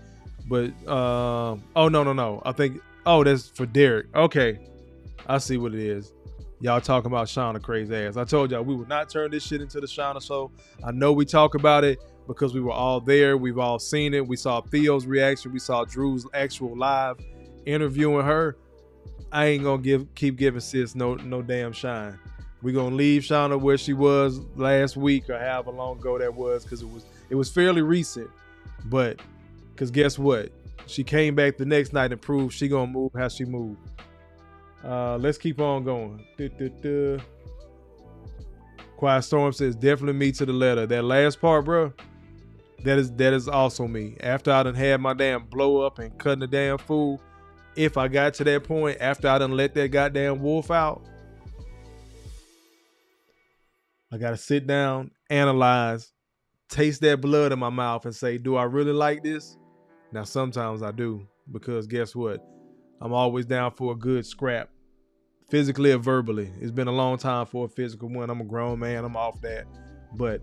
But, no. I think, that's for Derek. Okay. I see what it is. Y'all talking about Shauna crazy ass. I told y'all we would not turn this shit into the Shauna show. I know we talk about it because we were all there. We've all seen it. We saw Theo's reaction. We saw Drew's actual live interviewing her. I ain't gonna keep giving sis no damn shine. We're gonna leave Shauna where she was last week or however long ago that was, because it was fairly recent. But because guess what? She came back the next night and proved she gonna move how she moved. Let's keep on going. Quiet Storm says, definitely me to the letter. That last part, bro, that is also me. After I done had my damn blow up and cutting the damn fool, if I got to that point, after I done let that goddamn wolf out, I gotta sit down, analyze, taste that blood in my mouth and say, do I really like this? Now, sometimes I do, because guess what? I'm always down for a good scrap, physically or verbally. It's been a long time for a physical one. I'm a grown man. I'm off that. But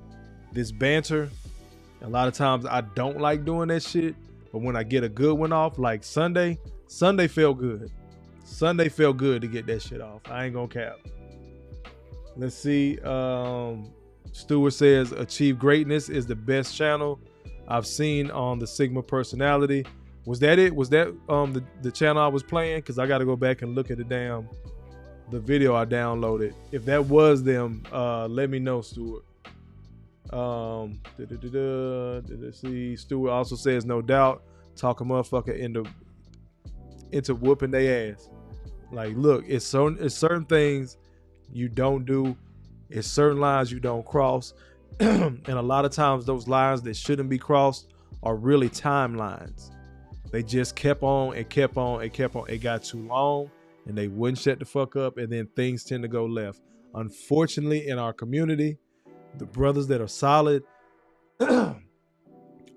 this banter, a lot of times I don't like doing that shit. But when I get a good one off, like Sunday felt good. Sunday felt good to get that shit off. I ain't gonna cap. Let's see. Stewart says, Achieve Greatness is the best channel I've seen on the Sigma Personality. Was that it? Was that the channel I was playing? Because I got to go back and look at the video I downloaded. If that was them, let me know, Stuart. Let's see. Stuart also says, no doubt, talk a motherfucker into whooping their ass. Like, look, it's certain things you don't do. It's certain lines you don't cross. And a lot of times those lines that shouldn't be crossed are really timelines. They just kept on and kept on and kept on. It got too long and they wouldn't shut the fuck up, and then things tend to go left. Unfortunately, in our community, the brothers that are solid are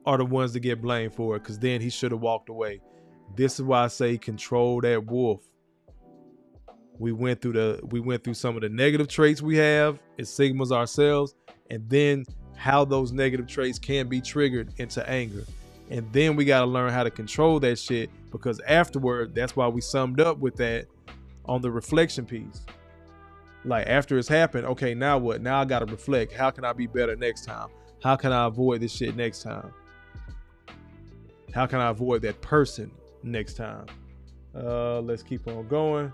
the ones that get blamed for it, because then he should have walked away. This is why I say control that wolf. We went through some of the negative traits we have as Sigmas ourselves, and then how those negative traits can be triggered into anger. And then we got to learn how to control that shit, because afterward, that's why we summed up with that on the reflection piece. Like, after it's happened, okay, now what? Now I got to reflect. How can I be better next time? How can I avoid this shit next time? How can I avoid that person next time? Let's keep on going.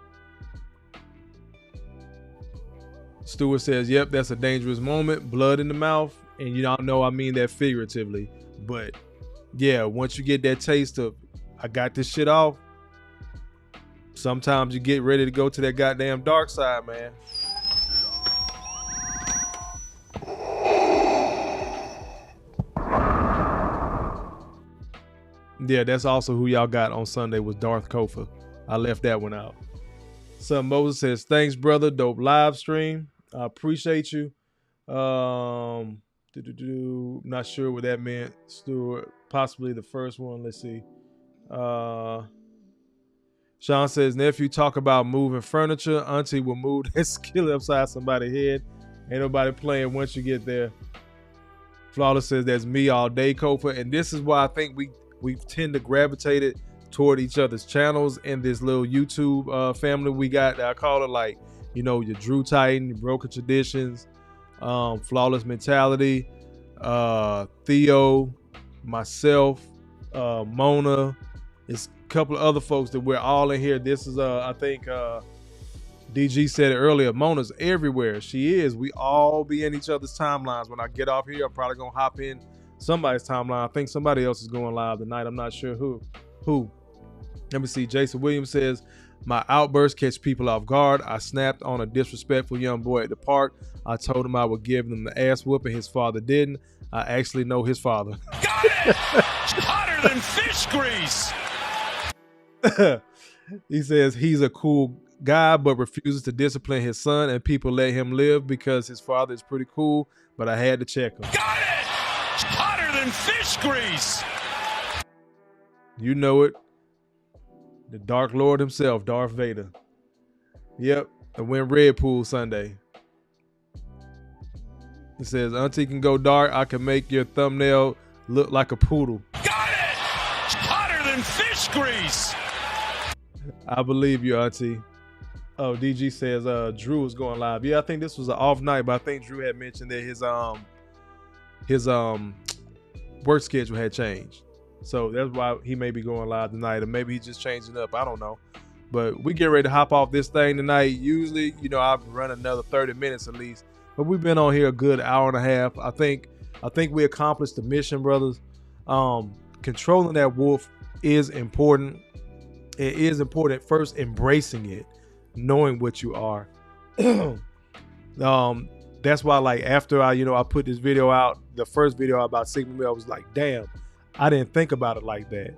Stewart says, yep, that's a dangerous moment. Blood in the mouth. And y'all know I mean that figuratively. But yeah, once you get that taste of, I got this shit off, sometimes you get ready to go to that goddamn dark side, man. Yeah, that's also who y'all got on Sunday was Darth Kofa. I left that one out. Son Moses says, thanks, brother. Dope live stream. I appreciate you. Not sure what that meant, Stuart. Possibly the first one. Let's see. Sean says, nephew, talk about moving furniture. Auntie will move that skillet upside somebody's head. Ain't nobody playing once you get there. Flawless says, that's me all day, Kofa. And this is why I think we tend to gravitate it toward each other's channels in this little YouTube family we got. I call it like, your Drew Titan, Broken Traditions, Flawless Mentality, Theo, myself, Mona. It's a couple of other folks that we're all in here. This is, I think, DG said it earlier, Mona's everywhere. She is. We all be in each other's timelines. When I get off here, I'm probably going to hop in somebody's timeline. I think somebody else is going live tonight. I'm not sure who. Let me see. Jason Williams says, my outbursts catch people off guard. I snapped on a disrespectful young boy at the park. I told him I would give him the ass whooping. His father didn't. I actually know his father. Got it! Hotter Hotter than fish grease. He says he's a cool guy, but refuses to discipline his son, and people let him live because his father is pretty cool, but I had to check him. Got it! Hotter than fish grease. You know it. The Dark Lord himself, Darth Vader. Yep, I went Red Pool Sunday. It says, Auntie can go dark. I can make your thumbnail look like a poodle. Got it! Hotter than fish grease. I believe you, Auntie. Oh, DG says Drew is going live. Yeah, I think this was an off night, but I think Drew had mentioned that his work schedule had changed. So that's why he may be going live tonight, or maybe he's just changing up. I don't know. But we get ready to hop off this thing tonight. Usually, I'll run another 30 minutes at least. But we've been on here a good hour and a half. I think we accomplished the mission, brothers. Controlling that wolf is important. It is important first embracing it, knowing what you are. That's why, like, after I put this video out, the first video about Sigma Male, I was like, damn, I didn't think about it like that.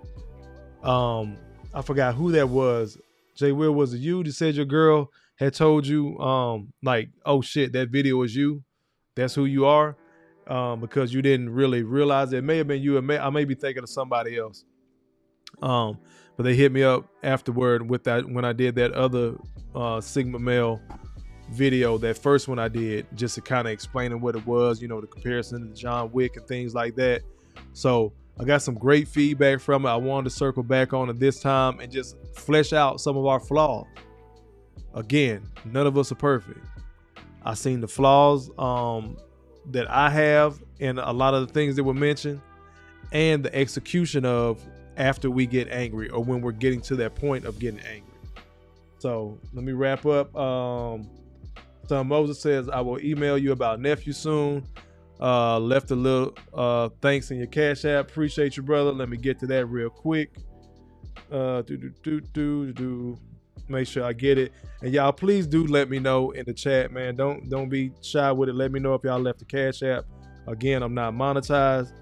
I forgot who that was. Jay Will, was it you that said your girl had told you, like, oh shit, that video is you? That's who you are? Because you didn't really realize it. It may have been you. I may be thinking of somebody else. But they hit me up afterward with that when I did that other Sigma Male video, that first one I did, just to kind of explaining what it was, the comparison to John Wick and things like that. So I got some great feedback from it. I wanted to circle back on it this time and just flesh out some of our flaws. Again, none of us are perfect. I seen the flaws that I have in a lot of the things that were mentioned, and the execution of after we get angry, or when we're getting to that point of getting angry. So let me wrap up. Son Moses says, I will email you about nephew soon. Left a little thanks in your Cash App. Appreciate you, brother. Let me get to that real quick. Make sure I get it. And y'all, please do let me know in the chat, man. Don't be shy with it. Let me know if y'all left the Cash App. Again, I'm not monetized.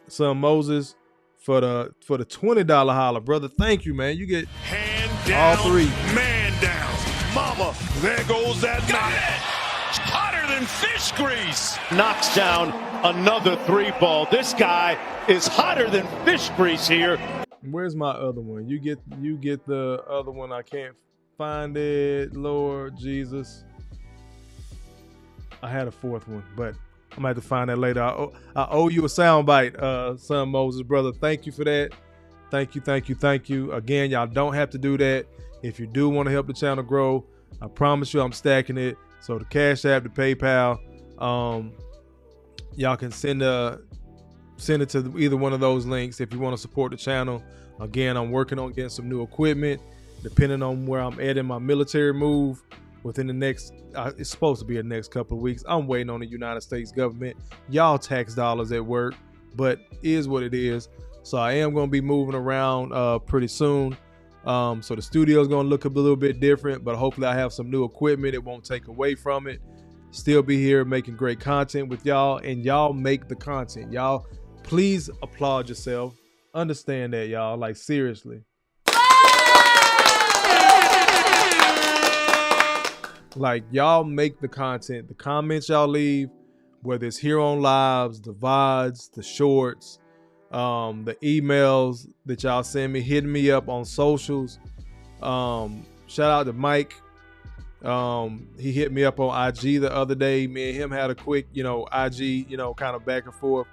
Son Moses, for the $20 holler, brother. Thank you, man. You get hand down, all three. Man down. Mama, there goes that man. Hotter than fish grease. Knocks down another 3-ball. This guy is hotter than fish grease here. Where's my other one? You get the other one. I can't find it. Lord Jesus. I had a fourth one, but I'm gonna have to find that later. I owe you a soundbite, Son Moses, brother. Thank you for that. Thank you. Again, y'all don't have to do that. If you do want to help the channel grow, I promise you I'm stacking it. So the Cash App, the PayPal, y'all can send it to either one of those links if you want to support the channel. Again, I'm working on getting some new equipment, depending on where I'm at in my military move within the next, it's supposed to be the next couple of weeks. I'm waiting on the United States government. Y'all tax dollars at work, but is what it is. So I am going to be moving around pretty soon. So the studio is going to look a little bit different, but hopefully I have some new equipment. It won't take away from it. Still be here making great content with y'all, and y'all make the content. Y'all, please applaud yourself. Understand that, y'all. Like, seriously. Like, y'all make the content. The comments y'all leave, whether it's here on lives, the VODs, the shorts, the emails that y'all send me, hitting me up on socials. Shout out to Mike. He hit me up on IG the other day. Me and him had a quick, IG, kind of back and forth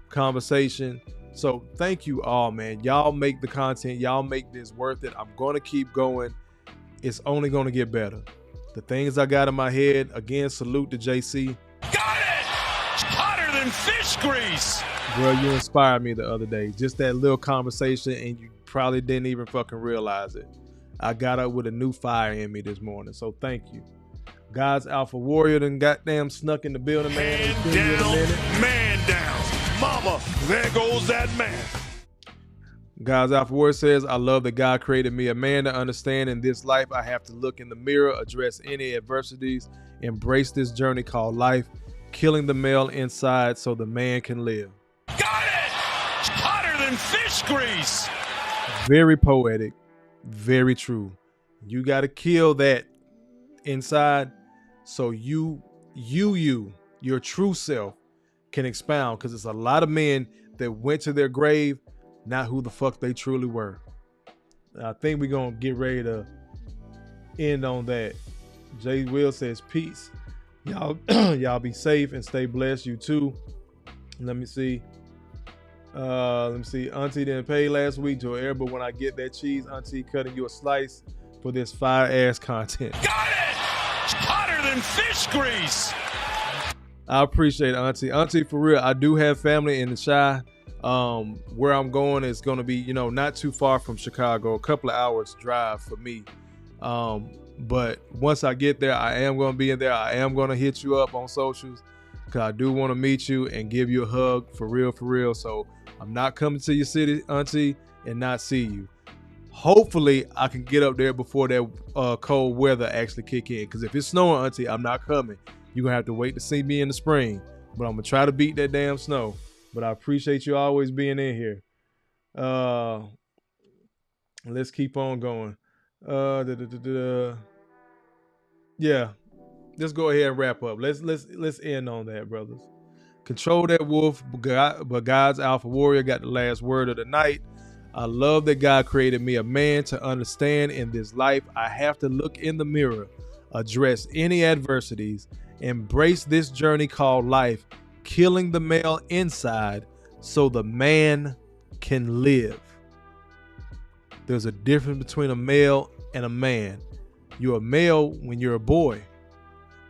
conversation. So thank you all, man. Y'all make the content. Y'all make this worth it. I'm going to keep going. It's only going to get better. The things I got in my head, again, salute to JC. Got it! Hotter than fish grease. Bro, you inspired me the other day. Just that little conversation, and you probably didn't even fucking realize it. I got up with a new fire in me this morning, so thank you. God's Alpha Warrior done goddamn snuck in the building, man. Hand down, man down. Mama, there goes that man. God's Alpha Warrior says, I love that God created me a man to understand in this life I have to look in the mirror, address any adversities, embrace this journey called life, killing the male inside so the man can live. Got it! hotter than fish grease. Very poetic, very true. You got to kill that inside so your true self can expound, because it's a lot of men that went to their grave not who the fuck they truly were. I think we're going to get ready to end on that. Jay Will says, peace. Y'all be safe and stay blessed. You too. Let me see. Auntie didn't pay last week to air, but when I get that cheese, Auntie cutting you a slice for this fire ass content. Got it! Hotter than fish grease. I appreciate it, Auntie. Auntie, for real, I do have family in the Chi. Where I'm going is going to be, not too far from Chicago, a couple of hours drive for me. But once I get there, I am going to be in there. I am going to hit you up on socials, because I do want to meet you and give you a hug for real. So I'm not coming to your city, Auntie, and not see you. Hopefully, I can get up there before that cold weather actually kick in. Because if it's snowing, Auntie, I'm not coming. You're going to have to wait to see me in the spring. But I'm going to try to beat that damn snow. But I appreciate you always being in here. Let's keep on going. Yeah. Let's go ahead and wrap up. Let's end on that, brothers. Control that wolf, but God's alpha warrior got the last word of the night. I love that God created me a man to understand in this life I have to look in the mirror, address any adversities, embrace this journey called life, killing the male inside so the man can live. There's a difference between a male and a man. You're a male when you're a boy.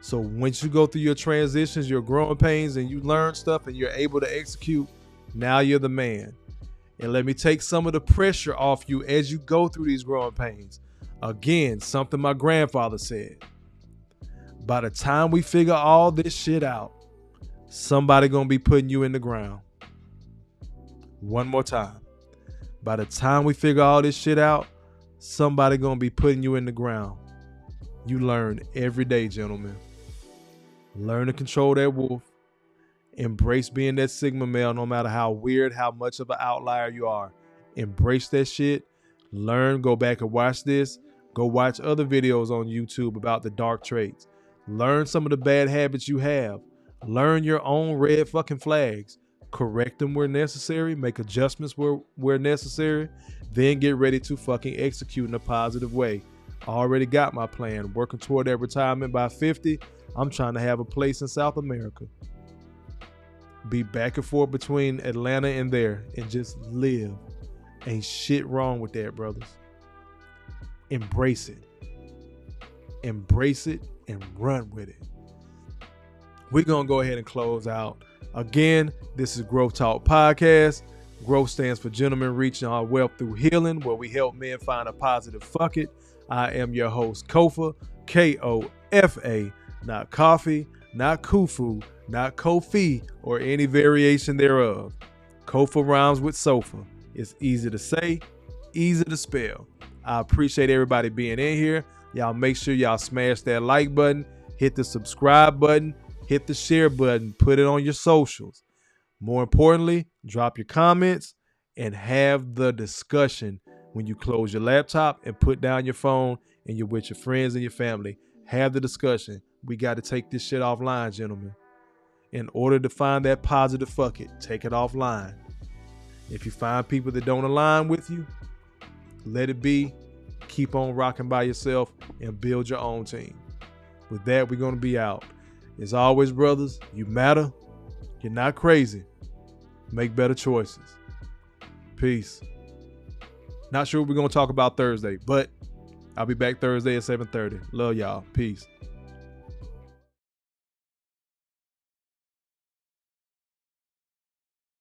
So once you go through your transitions, your growing pains, and you learn stuff and you're able to execute, now you're the man. And let me take some of the pressure off you as you go through these growing pains. Again, something my grandfather said. By the time we figure all this shit out, somebody gonna be putting you in the ground. One more time. By the time we figure all this shit out, somebody gonna be putting you in the ground. You learn every day, gentlemen. Learn to control that wolf. Embrace being that Sigma male, no matter how weird, how much of an outlier you are. Embrace that shit. Learn, go back and watch this. Go watch other videos on YouTube about the dark traits. Learn some of the bad habits you have. Learn your own red fucking flags. Correct them where necessary. Make adjustments where necessary. Then get ready to fucking execute in a positive way. I already got my plan. Working toward that retirement by 50. I'm trying to have a place in South America. Be back and forth between Atlanta and there and just live. Ain't shit wrong with that, brothers. Embrace it. Embrace it and run with it. We're going to go ahead and close out. Again, this is Growth Talk Podcast. Growth stands for Gentlemen Reaching Our Wealth Through Healing, where we help men find a positive fuck it. I am your host, Kofa, Kofa, not coffee, not kufu, not Kofi, or any variation thereof. Kofa rhymes with sofa. It's easy to say, easy to spell. I appreciate everybody being in here. Y'all make sure y'all smash that like button, hit the subscribe button, hit the share button, put it on your socials. More importantly, drop your comments and have the discussion when you close your laptop and put down your phone and you're with your friends and your family. Have the discussion. We got to take this shit offline, gentlemen. In order to find that positive fuck it, take it offline. If you find people that don't align with you, let it be. Keep on rocking by yourself and build your own team. With that, we're going to be out. As always, brothers, you matter. You're not crazy. Make better choices. Peace. Not sure what we're going to talk about Thursday, but I'll be back Thursday at 7:30. Love y'all. Peace.